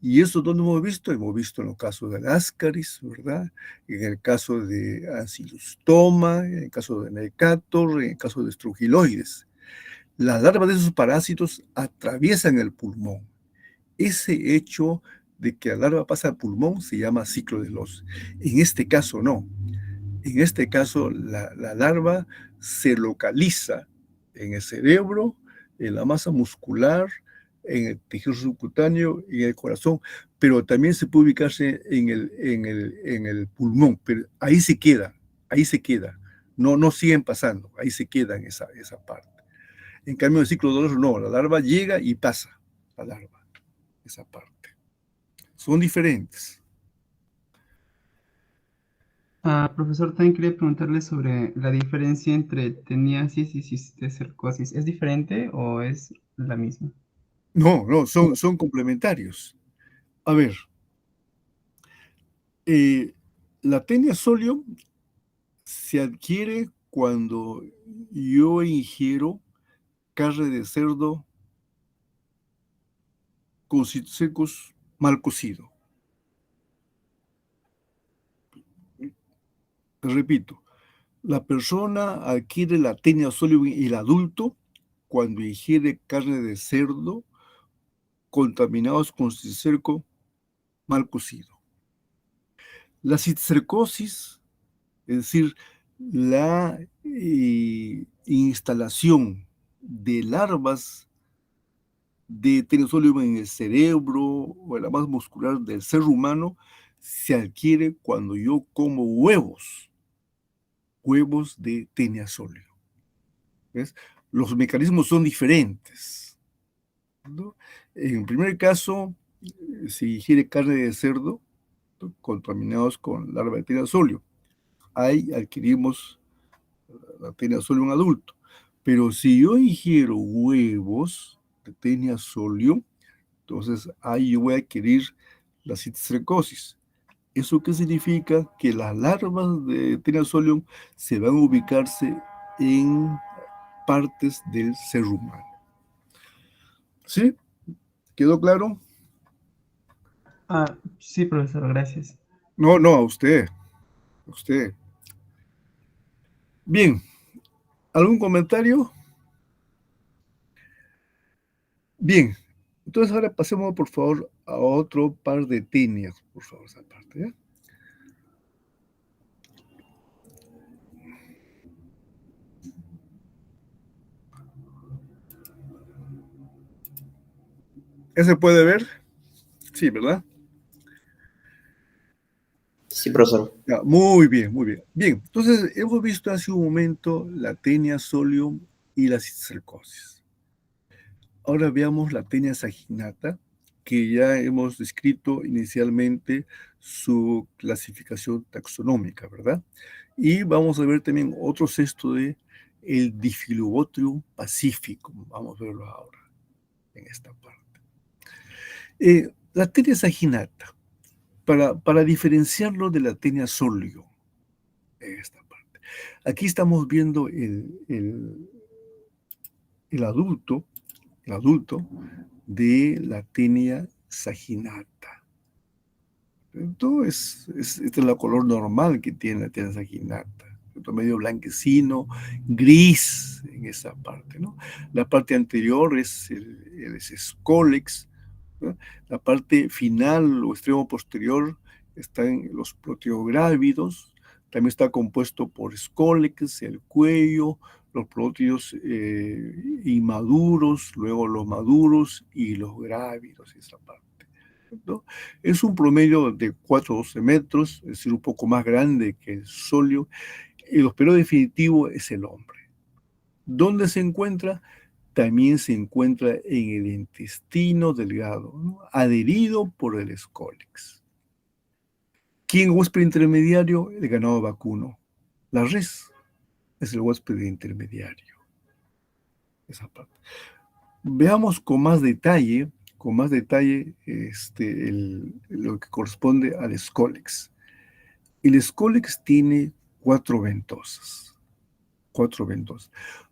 ¿Y eso dónde hemos visto? Hemos visto en el caso del Ascaris, ¿verdad? En el caso de Ancylostoma, en el caso de Mercator, en el caso de Estrugiloides. Las larvas de esos parásitos atraviesan el pulmón. Ese hecho de que la larva pasa al pulmón se llama ciclo de los. En este caso no. En este caso la larva se localiza en el cerebro, en la masa muscular, en el tejido subcutáneo y en el corazón, pero también se puede ubicarse en el pulmón, pero ahí se queda. No, no siguen pasando, ahí se queda en esa parte. En cambio, el ciclo doloroso no, la larva llega y pasa, la larva, esa parte. Son diferentes. Profesor, también quería preguntarle sobre la diferencia entre teniasis y cisticercosis. ¿Es diferente o es la misma? No, no, son complementarios. A ver, la tenia solium se adquiere cuando yo ingiero carne de cerdo con secos mal cocido. Repito, la persona adquiere la tenia solium y el adulto cuando ingiere carne de cerdo contaminados con cisticerco mal cocido. La cisticercosis, es decir, la instalación de larvas de tenosolium en el cerebro o en la masa muscular del ser humano se adquiere cuando yo como huevos de teniasolio. ¿Ves? Los mecanismos son diferentes, ¿no? En el primer caso, se ingiere carne de cerdo, ¿no?, contaminados con larva de teniasolio. Ahí adquirimos la teniasolio adulto. Pero si yo ingiero huevos de teniasolio, entonces ahí yo voy a adquirir la cisticercosis. ¿Eso qué significa? Que las larvas de Teniasolium se van a ubicarse en partes del ser humano. ¿Sí? ¿Quedó claro? Sí, profesor, gracias. No, no, a usted. A usted. Bien. ¿Algún comentario? Bien. Entonces ahora pasemos, por favor, a otro par de tenias, por favor, esa parte, ¿ya? ¿Ya se puede ver? Sí, ¿verdad? Sí, profesor. Ya, muy bien, muy bien. Bien, entonces hemos visto hace un momento la tenia solium y la cisticercosis. Ahora veamos la tenia saginata, que ya hemos descrito inicialmente su clasificación taxonómica, ¿verdad? Y vamos a ver también otro cesto de el Diphyllobotrium pacificum. Vamos a verlo ahora en esta parte. La tenia saginata, para diferenciarlo de la tenia solio, en esta parte. Aquí estamos viendo el adulto de la Taenia saginata. Entonces, este es el color normal que tiene la Taenia saginata. Medio blanquecino, gris en esa parte, ¿no? La parte anterior es el escólex, ¿no? La parte final o extremo posterior están los proteográvidos, también está compuesto por escólex, el cuello, los proteos inmaduros, luego los maduros y los grávidos, esa parte, ¿no? Es un promedio de 4 a 12 metros, es decir, un poco más grande que el sóleo. El hospedero definitivo es el hombre. ¿Dónde se encuentra? También se encuentra en el intestino delgado, ¿no? Adherido por el escólex. ¿Quién huésped intermediario? El ganado vacuno. La res es el huésped intermediario. Esa parte. Veamos con más detalle lo que corresponde al escólex. El escólex tiene 4 ventosas.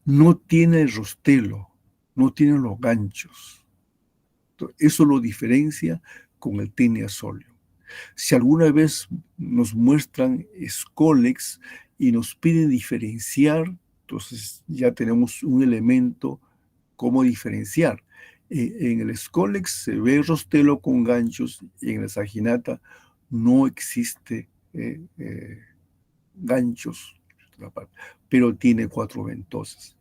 No tiene el rostelo, no tiene los ganchos. Eso lo diferencia con el Taenia solium. Si alguna vez nos muestran escólex y nos piden diferenciar, entonces ya tenemos un elemento cómo diferenciar. En el escólex se ve rostelo con ganchos y en la saginata no existe ganchos, pero tiene 4 ventosas.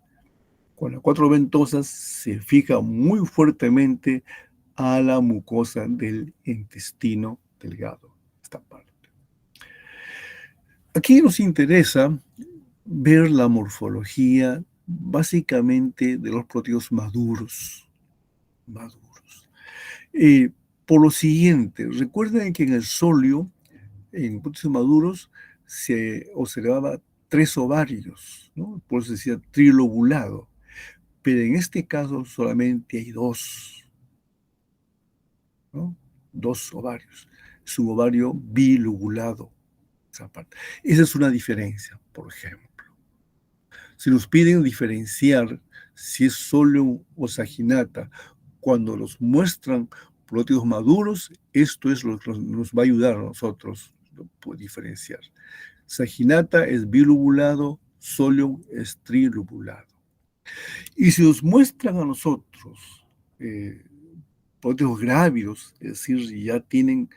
Con las 4 ventosas se fija muy fuertemente a la mucosa del intestino delgado, esta parte. Aquí nos interesa ver la morfología básicamente de los proteos maduros. Por lo siguiente, recuerden que en el sóleo, en proteos maduros, se observaba 3 ovarios, ¿no? Por eso se decía trilobulado. Pero en este caso solamente hay 2, ¿no? 2 ovarios. Es un ovario bilobulado. Esa es una diferencia, por ejemplo. Si nos piden diferenciar si es sóleo o saginata, cuando nos muestran proteos maduros, esto es lo que nos va a ayudar a nosotros a diferenciar. Saginata es bilobulado, sóleo es trilobulado. Y si nos muestran a nosotros proteos grávidos, es decir, ya tienen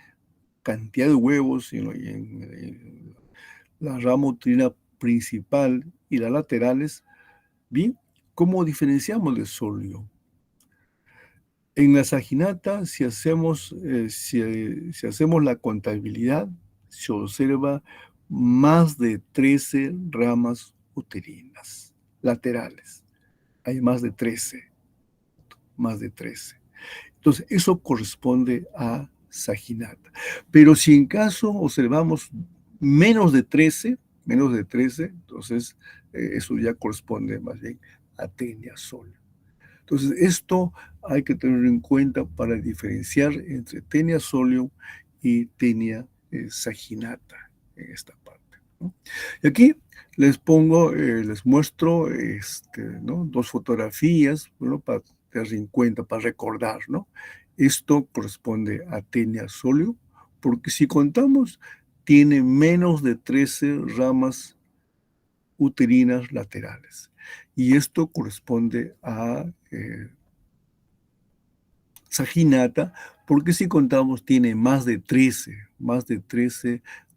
cantidad de huevos en la rama uterina principal y las laterales, ¿bien? ¿Cómo diferenciamos el sóleo? En la saginata, si hacemos la contabilidad, se observa más de 13 ramas uterinas laterales. Hay más de 13. Entonces, eso corresponde a saginata. Pero si en caso observamos menos de 13, entonces eso ya corresponde más bien a Taenia solium. Entonces, esto hay que tener en cuenta para diferenciar entre Taenia solium y Taenia saginata en esta parte, ¿no? Y aquí les muestro ¿no? 2 fotografías, bueno, para tener en cuenta, para recordar, ¿no? Esto corresponde a Taenia solium, porque si contamos, tiene menos de 13 ramas uterinas laterales. Y esto corresponde a saginata, porque si contamos tiene más de 13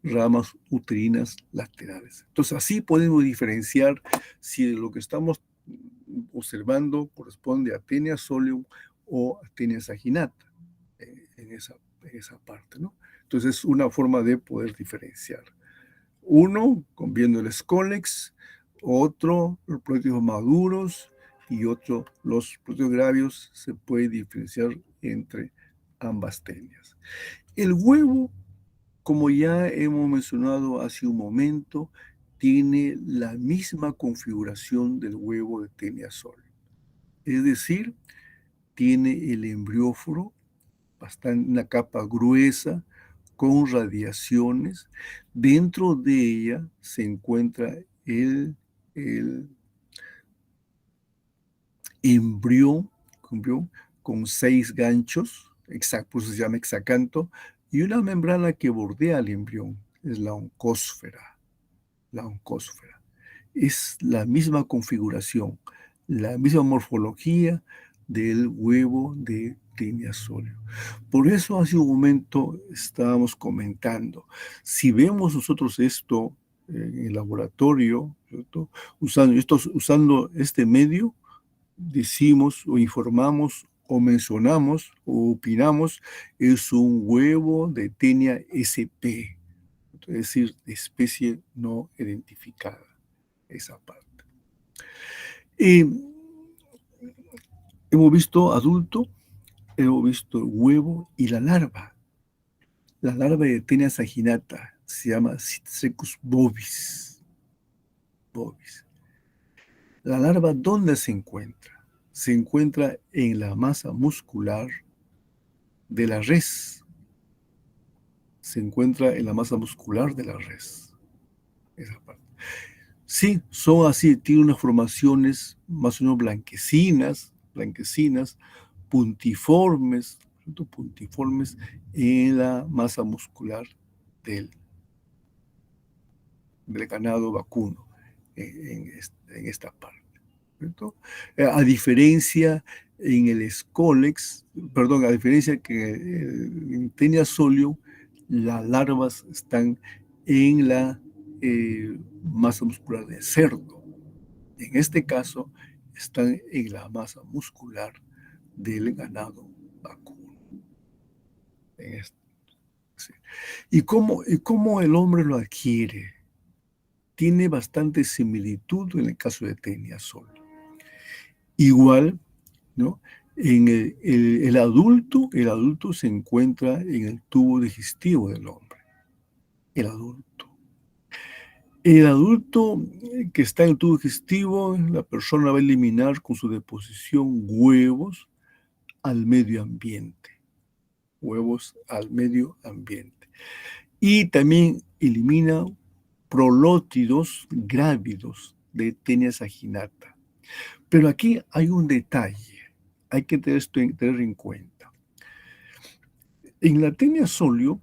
ramas uterinas laterales. Entonces así podemos diferenciar si lo que estamos observando corresponde a Taenia solium o a Taenia saginata en esa parte, ¿no? Entonces es una forma de poder diferenciar. Uno, viendo el escólex, otro, los proteos maduros, y otro, los proteos grávidos. Se puede diferenciar entre ambas tenias. El huevo, como ya hemos mencionado hace un momento, tiene la misma configuración del huevo de Taenia solium. Es decir, tiene el embrióforo, una capa gruesa, con radiaciones. Dentro de ella se encuentra el embrión con 6 ganchos, por eso se llama hexacanto, y una membrana que bordea al embrión, es la oncósfera. La oncósfera. Es la misma configuración, la misma morfología del huevo de Taenia solium. Por eso hace un momento estábamos comentando, si vemos nosotros esto en el laboratorio, ¿cierto? Usando este medio, decimos o informamos o mencionamos o opinamos, es un huevo de Taenia sp, es decir, de especie no identificada, esa parte. Hemos visto adulto, hemos visto el huevo y la larva. La larva de Taenia saginata se llama Cyticercus bovis. La larva, ¿dónde se encuentra? Se encuentra en la masa muscular de la res. Se encuentra en la masa muscular de la res. Esa parte. Sí, son así, tienen unas formaciones más o menos blanquecinas, puntiformes en la masa muscular del ganado vacuno, en esta parte. ¿Cierto? A diferencia en el Scolex, a diferencia que en Taenia solium, las larvas están en la masa muscular del cerdo. En este caso, están en la masa muscular del ganado vacuno. Sí. ¿Y cómo el hombre lo adquiere? Tiene bastante similitud en el caso de Taenia solium. Igual, ¿no? En el adulto se encuentra en el tubo digestivo del hombre. El adulto que está en el tubo digestivo, la persona va a eliminar con su deposición huevos al medio ambiente. Y también elimina prolótidos grávidos de Taenia saginata. Pero aquí hay un detalle, hay que tener en cuenta. En la Taenia solium,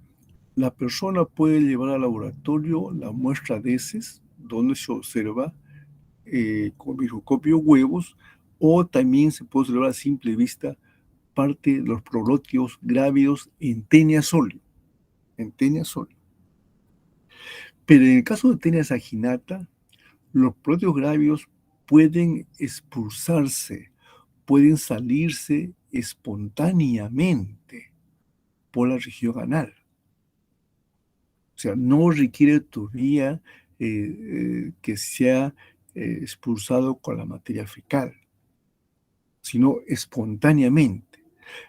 la persona puede llevar al laboratorio la muestra de heces, donde se observa con microscopio huevos, o también se puede observar a simple vista parte de los prolótidos grávidos en Taenia solium. Pero en el caso de Taenia saginata, los prolótidos grávidos pueden expulsarse, pueden salirse espontáneamente por la región anal. O sea, no requiere todavía que sea expulsado con la materia fecal, sino espontáneamente.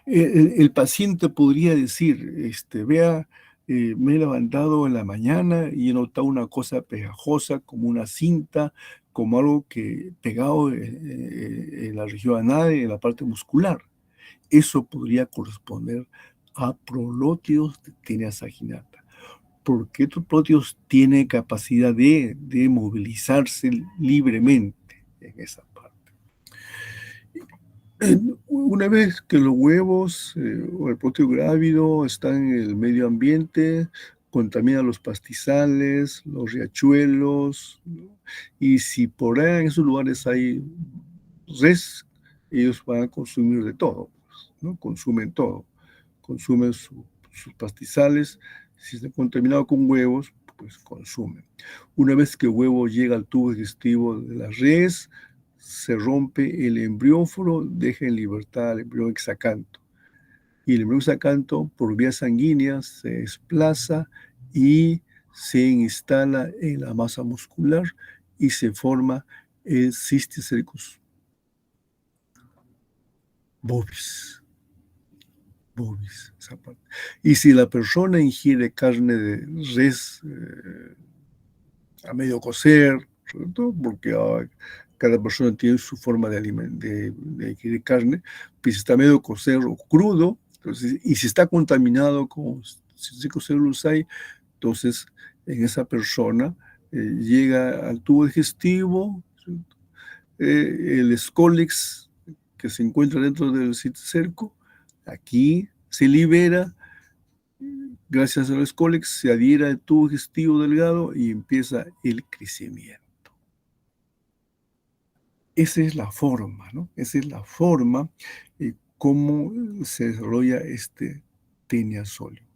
El paciente podría decir, vea, me he levantado en la mañana y he notado una cosa pegajosa, como una cinta, como algo que pegado en la región anal, en la parte muscular. Eso podría corresponder a prolótidos de Taenia saginata, porque estos prolótidos tienen capacidad de movilizarse libremente en esa parte. Una vez que los huevos o el prolótido grávido están en el medio ambiente, contaminan los pastizales, los riachuelos, ¿no? Y si por ahí en esos lugares hay res, ellos van a consumir de todo, ¿no? Consumen todo, consumen sus pastizales. Si está contaminado con huevos, pues consumen. Una vez que el huevo llega al tubo digestivo de la res, se rompe el embrióforo, deja en libertad al embrión hexacanto. Y el embrión hexacanto, por vía sanguínea, se desplaza y se instala en la masa muscular y se forma el Cysticercus bovis. Esa parte. Y si la persona ingiere carne de res a medio cocer, ¿cierto? Porque cada persona tiene su forma de ingerir carne, pues si está medio cocer o crudo, entonces, y si está contaminado con Cysticercus, entonces en esa persona llega al tubo digestivo, el Scolex que se encuentra dentro del cerco, aquí se libera, gracias al Scolex, se adhiere al tubo digestivo delgado y empieza el crecimiento. Esa es la forma, ¿no? Esa es la forma cómo se desarrolla este Taenia solium.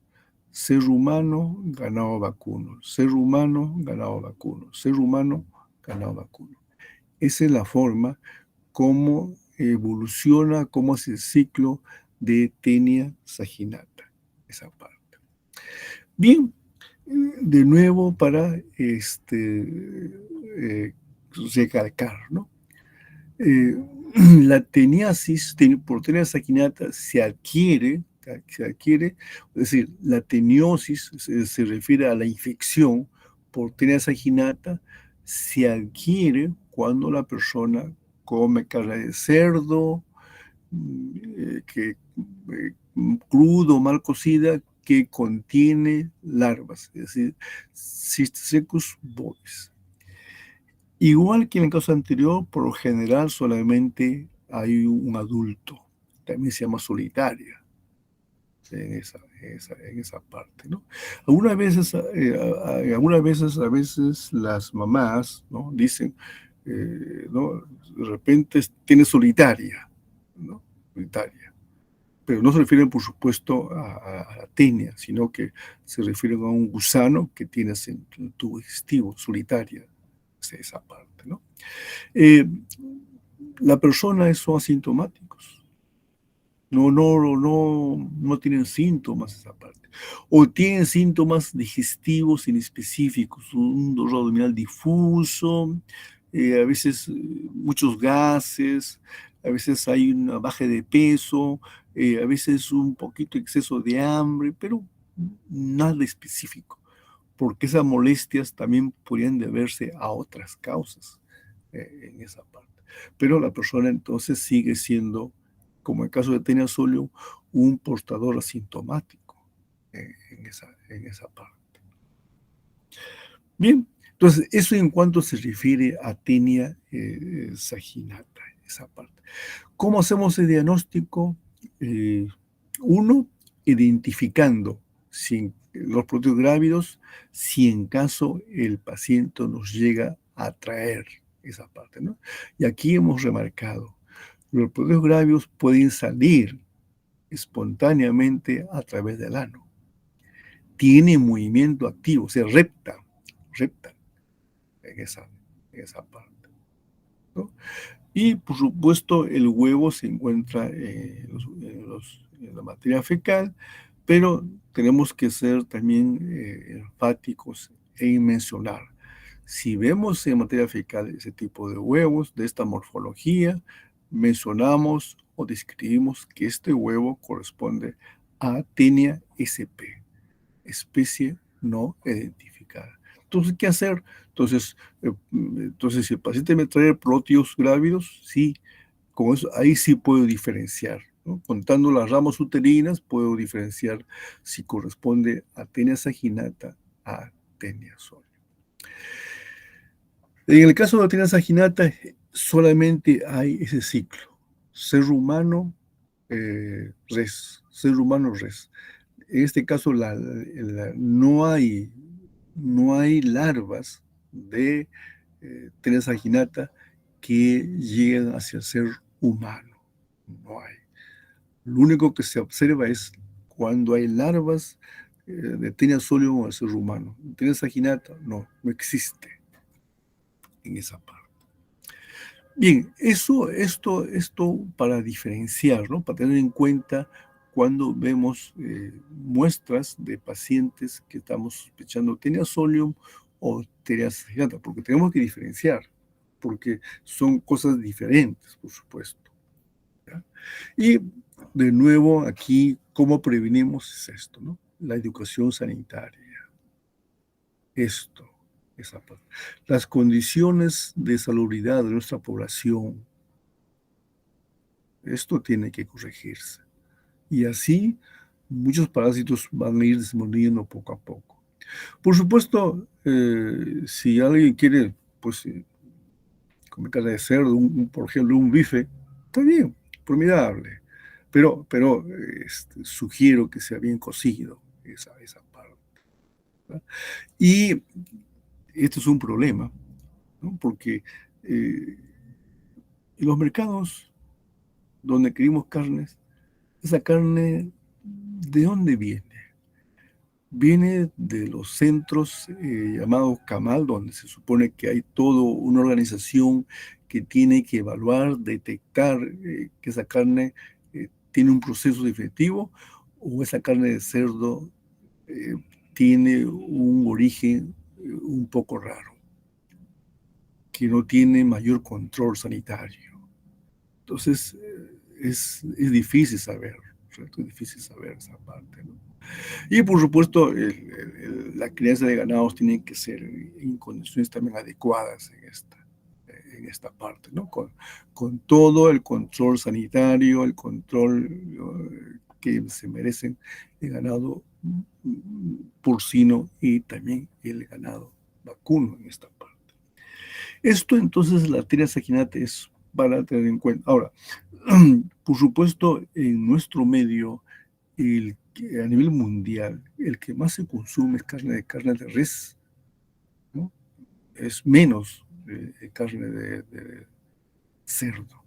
Ser humano, ganado vacuno. Ser humano, ganado vacuno. Ser humano, ganado vacuno. Esa es la forma cómo evoluciona, cómo es el ciclo de Taenia saginata. Esa parte. Bien, de nuevo para recalcar, ¿no? La teniasis por Taenia saginata se adquiere, es decir, la teniosis se refiere a la infección por Taenia saginata, se adquiere cuando la persona come carne de cerdo, crudo, mal cocida, que contiene larvas, es decir, Cystocecus bovis. Igual que en el caso anterior, por lo general solamente hay un adulto, también se llama solitaria en esa parte, ¿no? Algunas veces a veces las mamás, ¿no? Dicen, ¿no? De repente tiene solitaria, ¿no? Solitaria. Pero no se refieren, por supuesto, a la Taenia, sino que se refieren a un gusano que tiene el tubo digestivo, solitaria, esa parte, ¿no? La persona son asintomáticos. No tienen síntomas esa parte. O tienen síntomas digestivos inespecíficos, un dolor abdominal difuso, a veces muchos gases, a veces hay una baja de peso, a veces un poquito exceso de hambre, pero nada específico, porque esas molestias también podrían deberse a otras causas en esa parte. Pero la persona entonces sigue siendo, como en el caso de Taenia solium, un portador asintomático en esa parte. Bien, entonces eso en cuanto se refiere a Taenia saginata, esa parte. ¿Cómo hacemos el diagnóstico? Uno, identificando los proteos grávidos, si en caso el paciente nos llega a traer esa parte, ¿no? Y aquí hemos remarcado, los proteos grávidos pueden salir espontáneamente a través del ano. Tiene movimiento activo, o sea, reptan en esa parte, ¿no? Y, por supuesto, el huevo se encuentra en la materia fecal, pero tenemos que ser también enfáticos en mencionar. Si vemos en materia fecal ese tipo de huevos, de esta morfología, mencionamos o describimos que este huevo corresponde a Taenia sp, especie no identificada. Entonces, ¿qué hacer? Entonces, si el paciente me trae proteos grávidos, sí, con eso, ahí sí puedo diferenciar, ¿no? Contando las ramas uterinas, puedo diferenciar si corresponde a Taenia saginata a Taenia solium. En el caso de la Taenia saginata, solamente hay ese ciclo: ser humano, res, ser humano, res. En este caso, no hay larvas de Taenia saginata que lleguen hacia el ser humano. No hay. Lo único que se observa es cuando hay larvas de Taenia solium en el ser humano. Taenia saginata no existe en esa parte. Bien, esto para diferenciar, ¿no? Para tener en cuenta cuando vemos muestras de pacientes que estamos sospechando Taenia solium o Taenia saginata, porque tenemos que diferenciar, porque son cosas diferentes, por supuesto, ¿ya? Y de nuevo aquí, ¿cómo prevenimos? Es esto, ¿no? La educación sanitaria. Esa parte. Las condiciones de salubridad de nuestra población. Esto tiene que corregirse. Y así muchos parásitos van a ir disminuyendo poco a poco. Por supuesto, si alguien quiere, pues, comer carne de cerdo, por ejemplo, un bife, está bien, formidable. Pero sugiero que sea bien cocido esa parte, ¿verdad? Y esto es un problema, ¿no? Porque en los mercados donde adquirimos carnes, esa carne, ¿de dónde viene? Viene de los centros llamados CAMAL, donde se supone que hay toda una organización que tiene que evaluar, detectar que esa carne tiene un proceso definitivo o esa carne de cerdo tiene un origen un poco raro, que no tiene mayor control sanitario. Entonces, es difícil saber, ¿cierto? Es difícil saber esa parte, ¿no? Y por supuesto, la crianza de ganados tiene que ser en condiciones también adecuadas en esta parte, ¿no? Con todo el control sanitario, el control que se merecen el ganado porcino y también el ganado vacuno en esta parte. Esto entonces, la tira saginate es para tener en cuenta. Ahora, por supuesto, en nuestro medio, a nivel mundial, el que más se consume es carne de res, ¿no? Es menos carne de cerdo,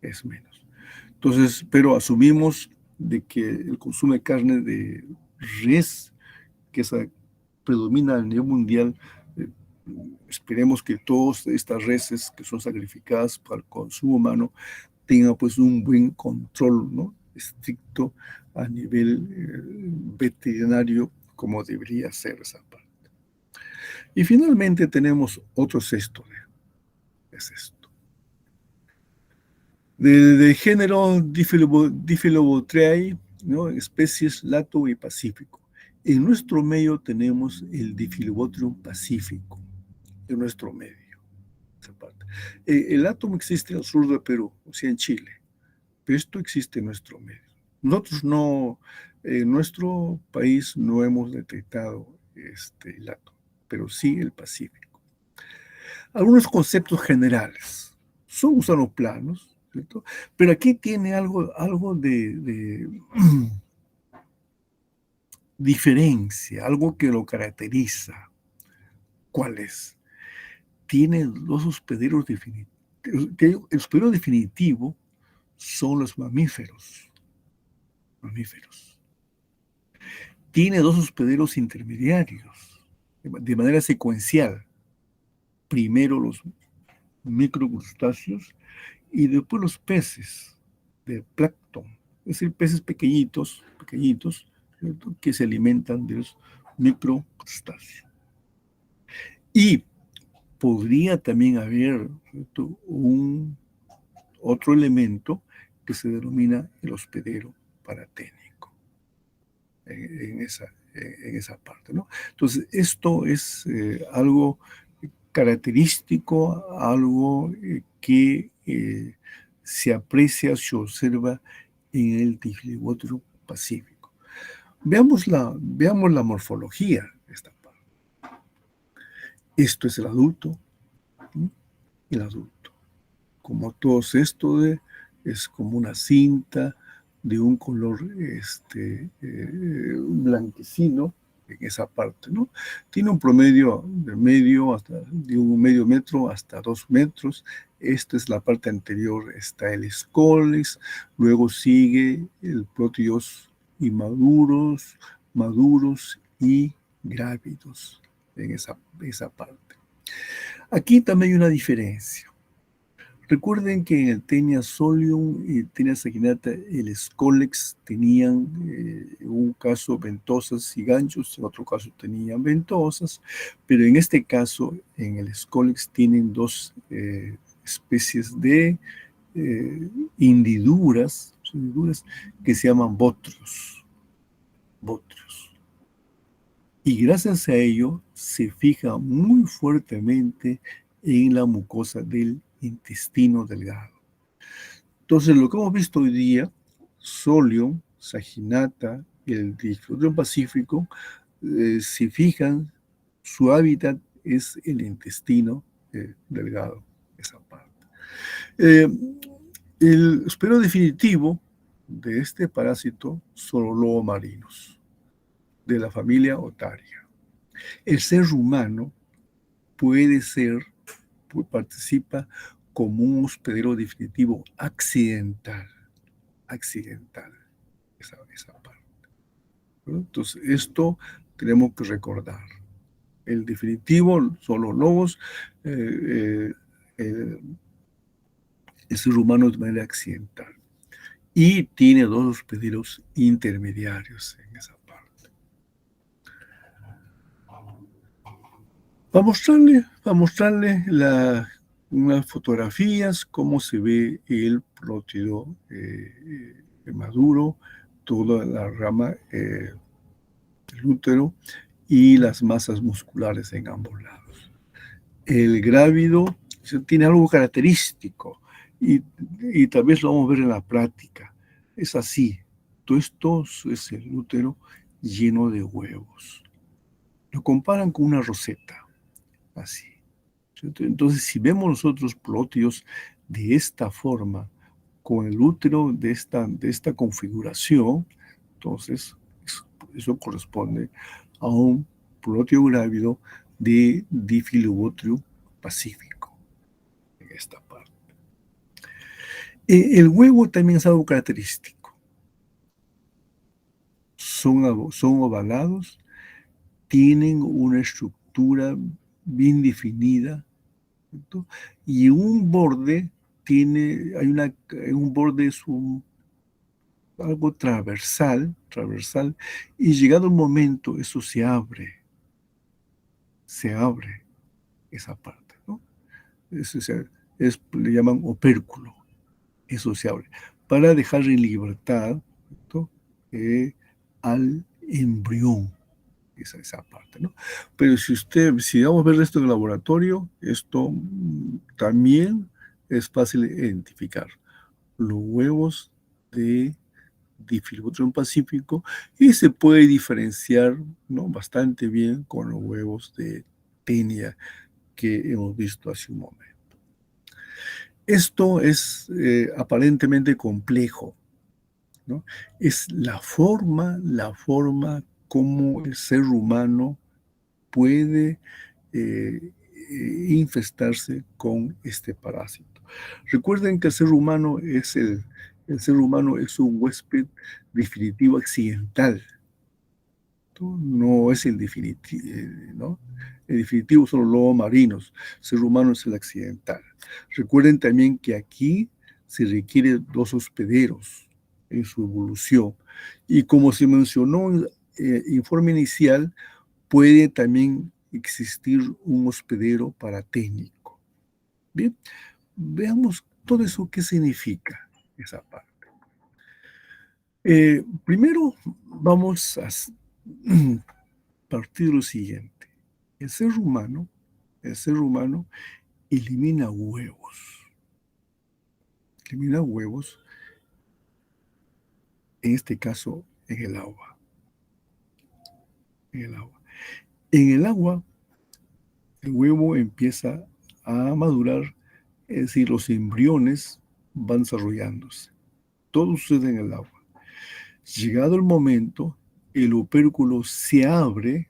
es menos. Entonces, pero asumimos de que el consumo de carne de res, que esa predomina a nivel mundial, eh, esperemos que todas estas reses que son sacrificadas para el consumo humano tengan pues un buen control, ¿no? Estricto a nivel veterinario, como debería ser esa parte. Y finalmente tenemos otro sexto, es esto. De género Diphyllobothriae, ¿no? Especies Lato y Pacífico. En nuestro medio tenemos el Diphyllobothrium pacífico, en nuestro medio. Esa parte. El átomo existe al sur de Perú, o sea, en Chile, pero esto existe en nuestro medio. Nosotros no, en nuestro país no hemos detectado el átomo, pero sí el Pacífico. Algunos conceptos generales. Son gusanos planos, ¿cierto? Pero aquí tiene algo de diferencia, algo que lo caracteriza. ¿Cuál es? Tiene dos hospederos definitivos. El hospedero definitivo son los mamíferos. Tiene dos hospederos intermediarios, de manera secuencial. Primero los microcrustáceos y después los peces de plancton, es decir, peces pequeñitos, ¿cierto? Que se alimentan de los microcrustáceos. Y podría también haber, ¿cierto?, otro elemento que se denomina el hospedero paraténico en esa parte, ¿no? Entonces, esto es algo característico, algo que se aprecia, se observa en el Diphyllobothrium pacífico. Veamos la morfología de esta parte. Esto es el adulto, ¿sí? El adulto. Como todos esto es como una cinta de un color blanquecino en esa parte, ¿no? Tiene un promedio de un medio metro hasta 2 metros. Esta es la parte anterior, está el escoles, luego sigue el proteos inmaduros, maduros y grávidos en esa parte. Aquí también hay una diferencia. Recuerden que en el Taenia solium y Taenia saginata, el Scolex tenían en un caso ventosas y ganchos, en otro caso tenían ventosas, pero en este caso, en el Scolex tienen dos especies de hendiduras que se llaman botrios. Y gracias a ello se fija muy fuertemente en la mucosa del intestino delgado. Entonces, lo que hemos visto hoy día, Solium, Saginata, el Diphyllobothrium pacífico, si fijan, su hábitat es el intestino delgado, esa parte. El hospedero definitivo de este parásito son los lobos marinos, de la familia Otaria. El ser humano participa como un hospedero definitivo accidental, esa parte, ¿no? Entonces, esto tenemos que recordar. El definitivo son los lobos, el ser humano de manera accidental. Y tiene dos hospederos intermediarios en esa parte. Va a mostrarle unas fotografías, cómo se ve el prótido maduro, toda la rama del útero y las masas musculares en ambos lados. El grávido tiene algo característico y tal vez lo vamos a ver en la práctica. Es así. Todo esto es el útero lleno de huevos. Lo comparan con una roseta, así. Entonces, si vemos nosotros prótidos de esta forma, con el útero de esta configuración, entonces eso corresponde a un prótido grávido de Diphyllobotrium pacífico, en esta parte. El huevo también es algo característico. Son ovalados, tienen una estructura bien definida, ¿cierto? Y un borde un borde es algo transversal, y llegado el momento, eso se abre esa parte, ¿no? Le llaman opérculo, eso se abre, para dejar en libertad, ¿cierto? Al embrión, esa parte, ¿no? Pero si vamos a ver esto en el laboratorio, esto también es fácil de identificar. Los huevos de Diphyllobotrium pacífico, y se puede diferenciar, ¿no?, bastante bien con los huevos de Taenia que hemos visto hace un momento. Esto es aparentemente complejo, ¿no? Es la forma como el ser humano puede infestarse con este parásito. Recuerden que el ser humano es un huésped definitivo accidental. No es el definitivo, ¿no? El definitivo son los lobos marinos. El ser humano es el accidental. Recuerden también que aquí se requiere dos hospederos en su evolución. Y como se mencionó en el informe inicial, puede también existir un hospedero paratécnico. Bien, veamos todo eso, qué significa esa parte. Primero vamos a partir de lo siguiente. El ser humano elimina huevos. En este caso, en el agua. En el agua, el huevo empieza a madurar, es decir, los embriones van desarrollándose. Todo sucede en el agua. Llegado el momento, el opérculo se abre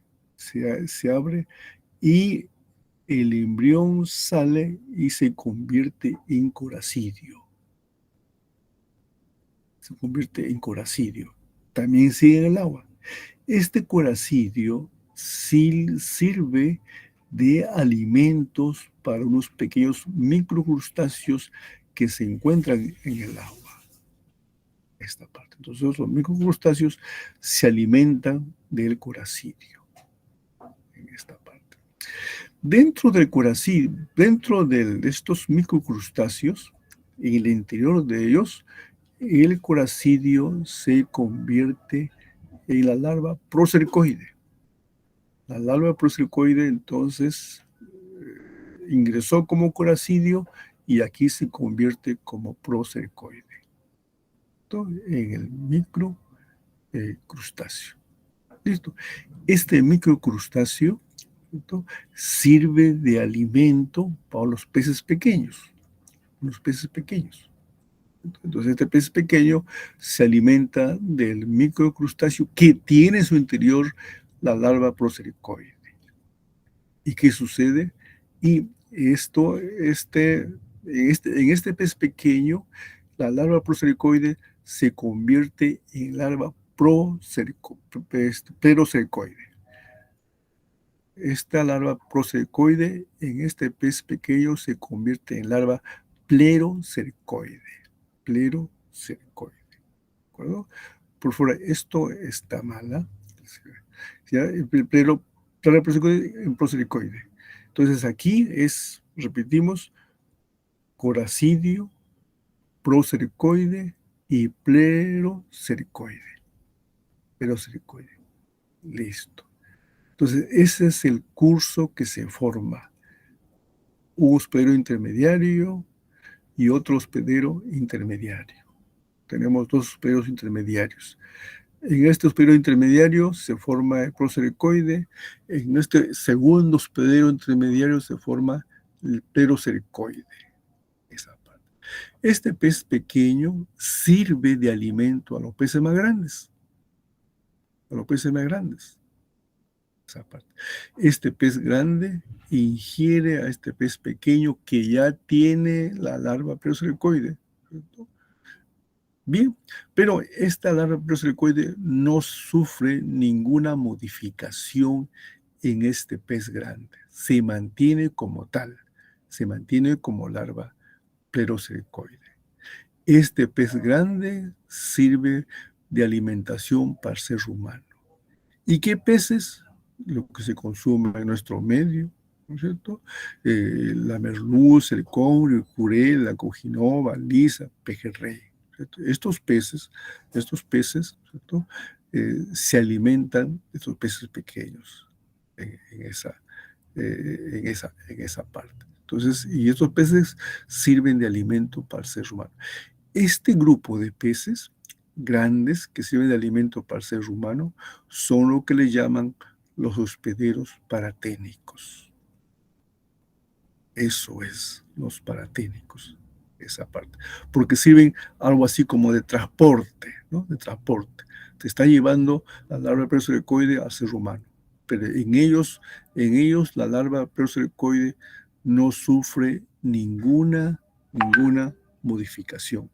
y el embrión sale y se convierte en coracidio. También sigue en el agua. Este coracidio sirve de alimentos para unos pequeños microcrustáceos que se encuentran en el agua. Esta parte. Entonces, los microcrustáceos se alimentan del coracidio. En esta parte. Dentro del coracidio, de estos microcrustáceos, en el interior de ellos, el coracidio se convierte en la larva procercoide. La larva procercoide entonces ingresó como coracidio y aquí se convierte como procercoide en el microcrustáceo. ¿Listo? Este microcrustáceo sirve de alimento para los peces pequeños. Entonces este pez pequeño se alimenta del microcrustáceo que tiene en su interior la larva prosericoide. ¿Y qué sucede? Y en este pez pequeño, la larva prosericoide se convierte en larva plerosericoide. Esta larva prosericoide en este pez pequeño se convierte en larva plerosericoide. Plerosericoide. ¿De acuerdo? Por fuera, esto está mala. ¿Ya? El larva prosericoide en prosericoide. Entonces aquí repetimos, coracidio, prosericoide y plerosericoide. Plerosericoide. Listo. Entonces, ese es el curso que se forma. Un hospedero intermediario y otro hospedero intermediario. Tenemos dos hospederos intermediarios. En este hospedero intermediario se forma el prosericoide. En este segundo hospedero intermediario se forma el plerosericoide. Esa parte. Este pez pequeño sirve de alimento a los peces más grandes. A los peces más grandes. Esa parte. Este pez grande ingiere a este pez pequeño que ya tiene la larva plerosericoide. ¿Cierto? Bien, pero esta larva plerosericoide no sufre ninguna modificación en este pez grande. Se mantiene como tal, se mantiene como larva plerosericoide. Este pez grande sirve de alimentación para el ser humano. ¿Y qué peces? Lo que se consume en nuestro medio, ¿no es cierto? La merluz, el congrio, el jurel, la cojinova, lisa, pejerrey. ¿Cierto? Estos peces, ¿cierto? Se alimentan de estos peces pequeños en esa parte. Entonces, y estos peces sirven de alimento para el ser humano. Este grupo de peces grandes que sirven de alimento para el ser humano son lo que le llaman los hospederos paraténicos. Eso es, los paraténicos, esa parte. Porque sirven algo así como de transporte, ¿no? De transporte. Te está llevando la larva plerosericoide al ser humano. Pero en ellos la larva plerosericoide no sufre ninguna modificación.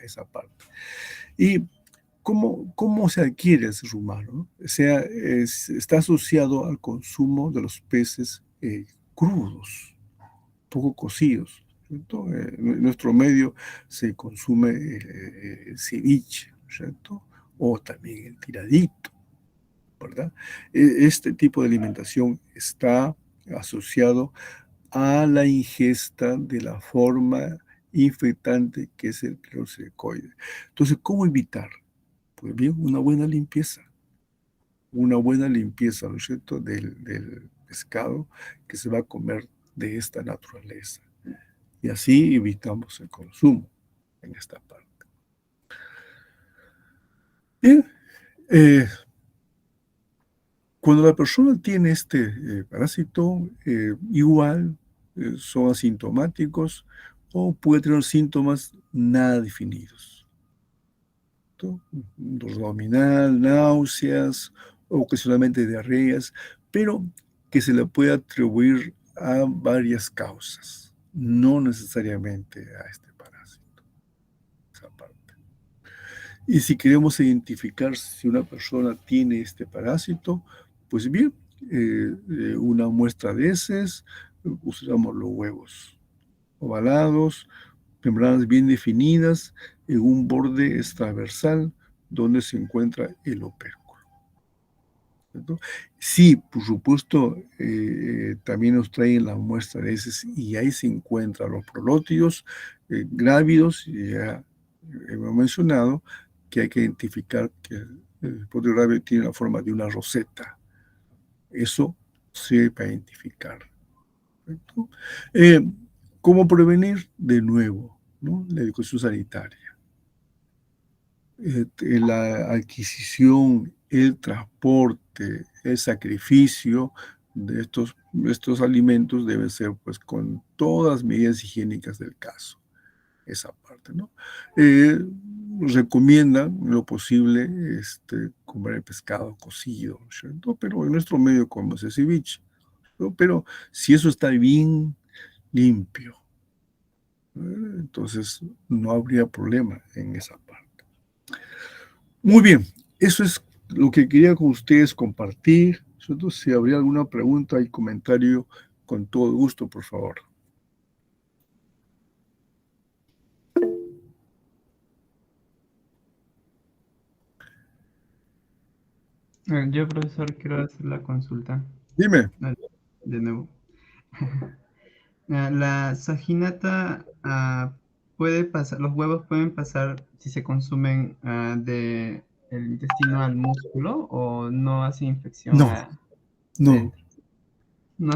Esa parte. ¿Y cómo se adquiere el ser humano? ¿No? O sea, está asociado al consumo de los peces crudos, poco cocidos. ¿Cierto? En nuestro medio se consume el ceviche, ¿cierto? O también el tiradito, ¿verdad? Este tipo de alimentación está asociado a la ingesta de la forma infectante que es el plerosericoide. Entonces, ¿cómo evitar? Pues bien, una buena limpieza, ¿no es cierto?, del pescado que se va a comer de esta naturaleza. Y así evitamos el consumo en esta parte. Bien, cuando la persona tiene este parásito, igual son asintomáticos o puede tener síntomas nada definidos. Dolor abdominal, náuseas, ocasionalmente diarreas, pero que se le puede atribuir a varias causas, no necesariamente a este parásito. Esa parte. Y si queremos identificar si una persona tiene este parásito, pues bien, una muestra de heces, usamos los huevos ovalados, membranas bien definidas en un borde transversal donde se encuentra el opérculo. ¿Cierto? Sí, por supuesto, también nos traen la muestra de heces y ahí se encuentran los prolótidos grávidos, y ya hemos mencionado que hay que identificar que el prolótido grávido tiene la forma de una roseta. Eso sirve para identificar. ¿Cómo prevenir? De nuevo, ¿no? La educación sanitaria. La adquisición, el transporte, el sacrificio de estos alimentos debe ser pues con todas las medidas higiénicas del caso. esa parte, ¿no? Recomiendan en lo posible comer el pescado cocido, ¿cierto? Pero en nuestro medio comemos el ceviche, ¿no? Pero si eso está bien limpio, entonces no habría problema en esa parte. Muy bien, eso es lo que quería con ustedes compartir. Entonces, si habría alguna pregunta y comentario, con todo gusto, por favor. Yo, profesor, quiero hacer la consulta. Dime. De nuevo. La saginata puede pasar, los huevos pueden pasar si se consumen del intestino al músculo o no hace infección No, no, dentro. No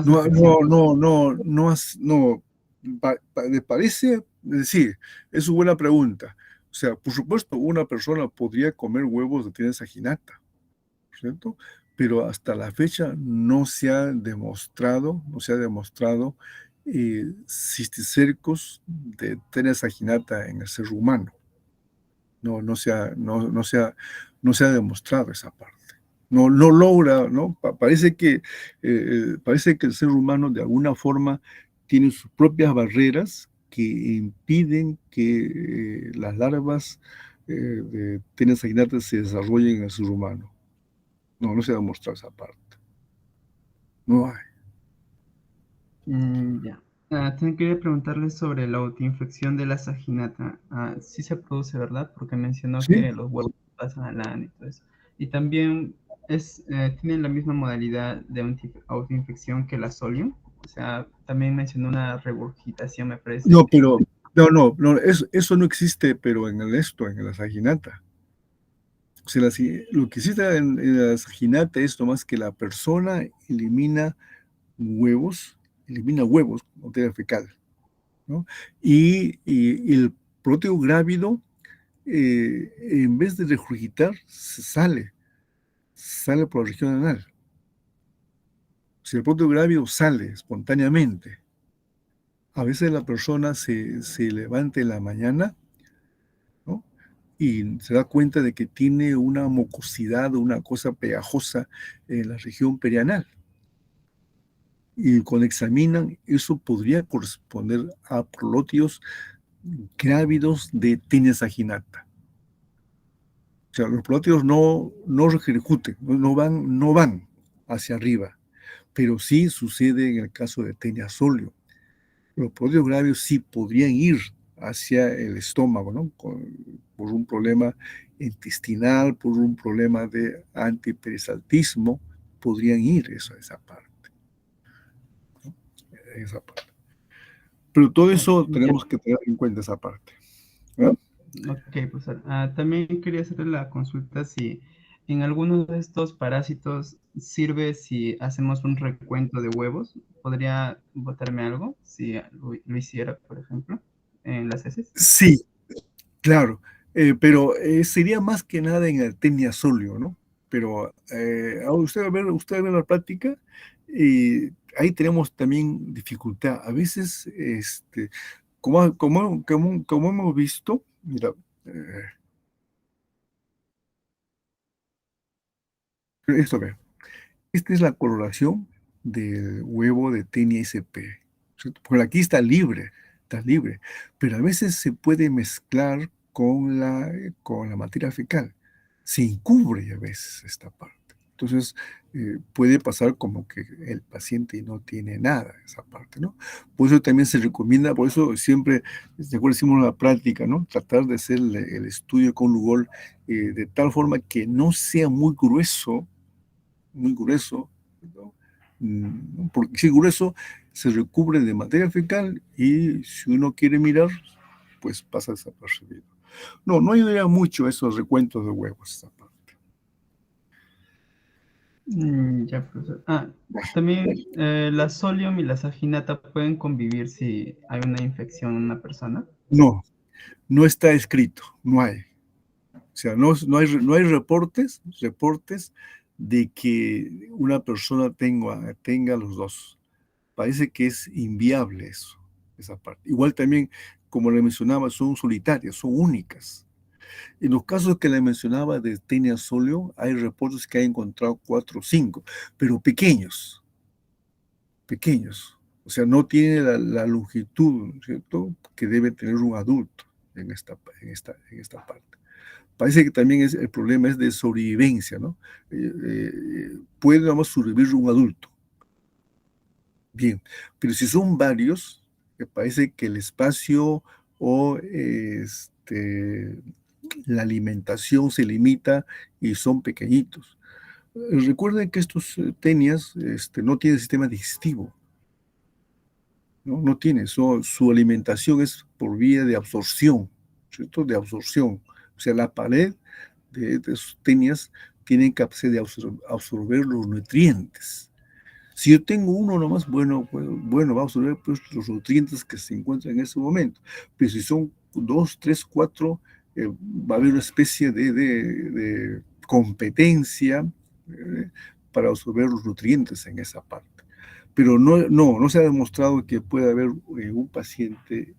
hace no, infección. ¿le parece? Es decir, es una buena pregunta. O sea, por supuesto, una persona podría comer huevos de tena saginata, ¿cierto? Pero hasta la fecha no se ha demostrado cisticercos de tena saginata en el ser humano. No se ha demostrado esa parte. No logra, ¿no? Parece que el ser humano de alguna forma tiene sus propias barreras que impiden que las larvas de tena saginata se desarrollen en el ser humano. No se ha demostrado esa parte. No hay. Ya. También quería preguntarle sobre la autoinfección de la saginata. Sí se produce, ¿verdad? Porque mencionó Sí, que los huevos pasan al ano y todo eso. Y también tienen la misma modalidad de autoinfección que la solium. O sea, también mencionó una regurgitación, me parece. no, pero no, eso no existe, pero en la saginata. O sea, lo que existe en la saginata es nomás que la persona elimina huevos, materia fecal, ¿no? Y el próteo grávido, en vez de regurgitar, sale por la región anal. O sea, el próteo grávido sale espontáneamente. A veces la persona se levanta en la mañana, ¿no? Y se da cuenta de que tiene una mucosidad, una cosa pegajosa en la región perianal. Y cuando examinan, eso podría corresponder a prolótios grávidos de tenia saginata. O sea, los prolótios no repercuten, no van hacia arriba, pero sí sucede en el caso de tenia solio. Los prolótios grávidos sí podrían ir hacia el estómago, ¿no? Por un problema intestinal, por un problema de antiperisaltismo, podrían ir esa parte, ¿no? Esa parte. Pero todo eso Ya. tenemos que tener en cuenta esa parte, ¿no? Ok, pues también quería hacerle la consulta si en alguno de estos parásitos sirve si hacemos un recuento de huevos. ¿Podría botarme algo si lo hiciera, por ejemplo, en las heces? Sí, claro, pero sería más que nada en el tenia solio, ¿no? Pero usted va a ver la práctica y ahí tenemos también dificultad. A veces, como hemos visto, mira, eh, esto ve, esta es la coloración del huevo de tenia SP, ¿cierto? Porque aquí está libre, pero a veces se puede mezclar con la materia fecal. Se encubre a veces esta parte. Entonces, puede pasar como que el paciente no tiene nada, esa parte, ¿no? Por eso también se recomienda, por eso siempre, de acuerdo, hicimos la práctica, ¿no? Tratar de hacer el estudio con Lugol de tal forma que no sea muy grueso, ¿no? Porque si es grueso, se recubre de materia fecal y si uno quiere mirar, pues pasa desapercibido. No ayudaría mucho esos recuentos de huevos, esa parte. Ya, profesor. También la solium y la saginata pueden convivir si hay una infección en una persona. No está escrito, no hay. O sea, no hay reportes de que una persona tenga los dos. Parece que es inviable eso, esa parte. Igual también como le mencionaba, son solitarias, son únicas. En los casos que le mencionaba de Taenia solio, hay reportes que ha encontrado 4 o 5, pero pequeños, pequeños. O sea, no tiene la longitud, ¿cierto?, que debe tener un adulto en esta parte. Parece que también el problema es de sobrevivencia, ¿no? Puede nada más sobrevivir un adulto. Bien, pero si son varios, me parece que el espacio o la alimentación se limita y son pequeñitos. Recuerden que estos tenias no tienen sistema digestivo, ¿no? No tiene, su alimentación es por vía de absorción, ¿cierto? De absorción. O sea, la pared de sus tenias tienen capacidad de absorber los nutrientes. Si yo tengo uno nomás, bueno, va a absorber pues, los nutrientes que se encuentran en ese momento. Pero si son 2, 3, 4, va a haber una especie de competencia para absorber los nutrientes en esa parte. Pero no se ha demostrado que pueda haber en un paciente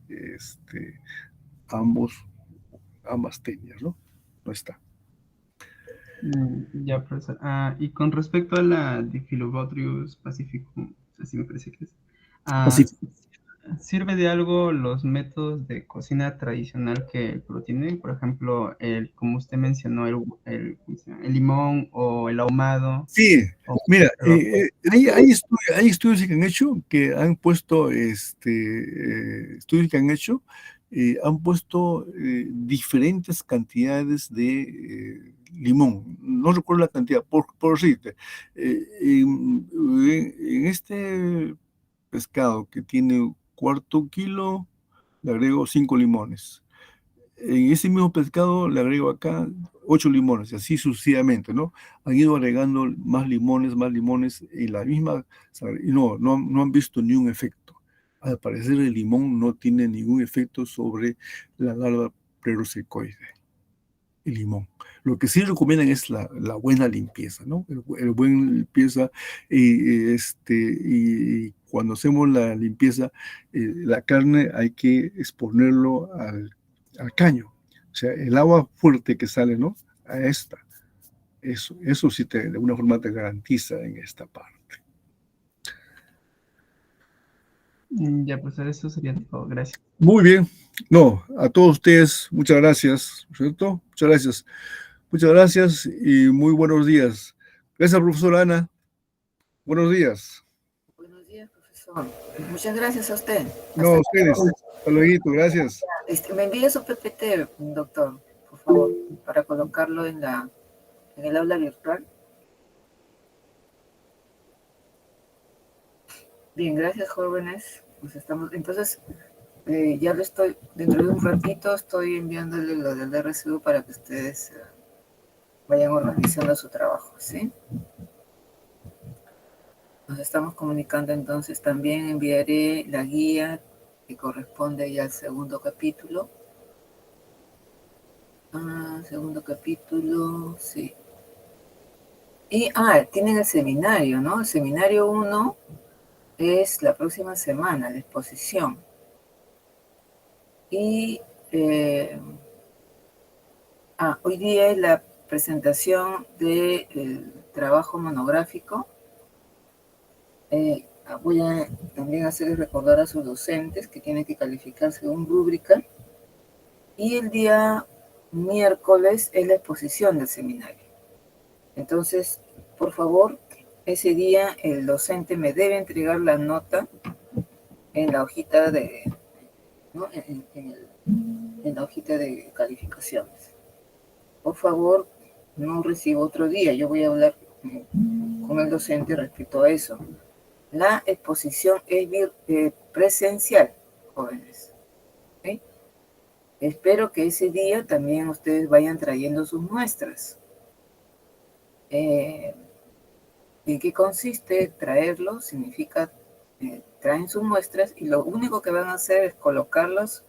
ambas tenias, ¿no? No está. Ya, profesor. Y con respecto a la Diphyllobothrius pacificum, así me parece que es, Así. ¿sirve de algo los métodos de cocina tradicional que el Perú tiene? Por ejemplo, como usted mencionó, ¿cómo se llama?, el limón o el ahumado. Sí, mira, hay estudios que han hecho, que han puesto, estudios que han hecho, han puesto diferentes cantidades de limón. No recuerdo la cantidad, por decirte, en este pescado que tiene cuarto kilo, le agrego 5 limones. En ese mismo pescado le agrego acá 8 limones, y así sucesivamente, ¿no? Han ido agregando más limones, y la misma, y no han visto ni un efecto. Al parecer el limón no tiene ningún efecto sobre la larva pleuroseicoide, el limón. Lo que sí recomiendan es la buena limpieza, ¿no? El buen limpieza, y cuando hacemos la limpieza, la carne hay que exponerlo al caño. O sea, el agua fuerte que sale, ¿no?, a esta. Eso sí de alguna forma te garantiza en esta parte. Ya, profesor, eso sería todo. Gracias. Muy bien. No, a todos ustedes, muchas gracias, ¿cierto? Muchas gracias. Muchas gracias y muy buenos días. Gracias, profesora Ana. Buenos días. Buenos días, profesor. Muchas gracias a usted. No, a ustedes. Hasta luego, gracias. Me envía su PPT, doctor, por favor, para colocarlo en el aula virtual. Bien, gracias, jóvenes. Pues entonces, ya lo estoy, dentro de un ratito estoy enviándole lo del RSU para que ustedes vayan organizando su trabajo, ¿sí? Nos estamos comunicando, entonces también enviaré la guía que corresponde ya al segundo capítulo. Segundo capítulo, sí. Y, tienen el seminario, ¿no? El seminario 1 es la próxima semana, la exposición. Y, hoy día es la presentación del trabajo monográfico. Voy a también hacerles recordar a sus docentes que tienen que calificar según rúbrica. Y el día miércoles es la exposición del seminario. Entonces, por favor, ese día el docente me debe entregar la nota en la hojita ¿no?, en la hojita de calificaciones. Por favor, no recibo otro día. Yo voy a hablar con el docente respecto a eso. La exposición es presencial, jóvenes. ¿Okay? Espero que ese día también ustedes vayan trayendo sus muestras. ¿En qué consiste traerlo? Significa, traen sus muestras y lo único que van a hacer es colocarlos,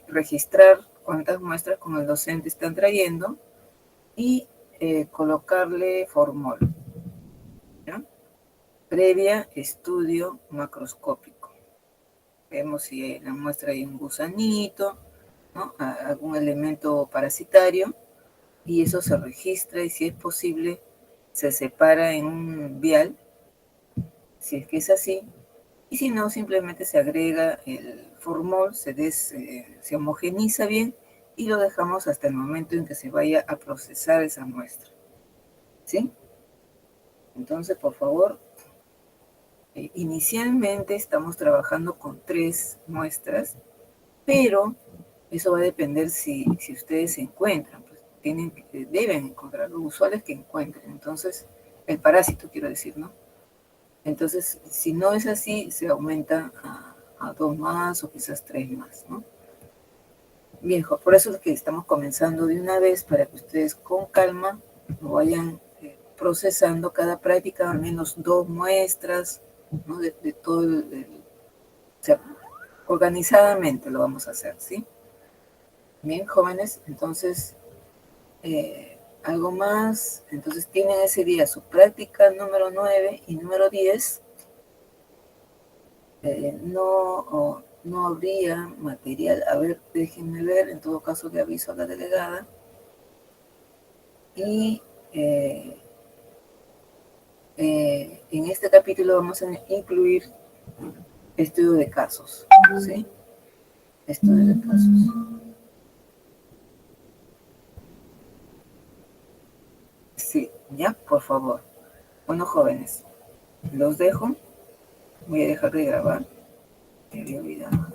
registrar cuántas muestras como el docente están trayendo y colocarle formol, ¿ya? Previa estudio macroscópico. vemos si en la muestra hay un gusanito, ¿no? Algún elemento parasitario, y eso se registra y si es posible se separa en un vial, si es que es así, y si no, simplemente se agrega el formol, se homogeniza bien y lo dejamos hasta el momento en que se vaya a procesar esa muestra. ¿Sí? Entonces, por favor, inicialmente estamos trabajando con 3 muestras, pero eso va a depender si ustedes se encuentran, pues deben encontrar, lo usual es que encuentren, entonces, el parásito quiero decir, ¿no? Entonces, si no es así, se aumenta a 2 más o quizás 3 más, ¿no? Bien, por eso es que estamos comenzando de una vez para que ustedes con calma lo vayan procesando cada práctica, al menos 2 muestras, ¿no? De todo o sea, organizadamente lo vamos a hacer, ¿sí? Bien, jóvenes, entonces, algo más. Entonces tienen ese día su práctica número 9 y número 10. No habría material. A ver, déjenme ver, en todo caso le aviso a la delegada. Y en este capítulo vamos a incluir estudio de casos, ¿sí? Estudio de casos. Sí, ya, por favor. Bueno, jóvenes, los dejo. Voy a dejar de grabar. Me había olvidado.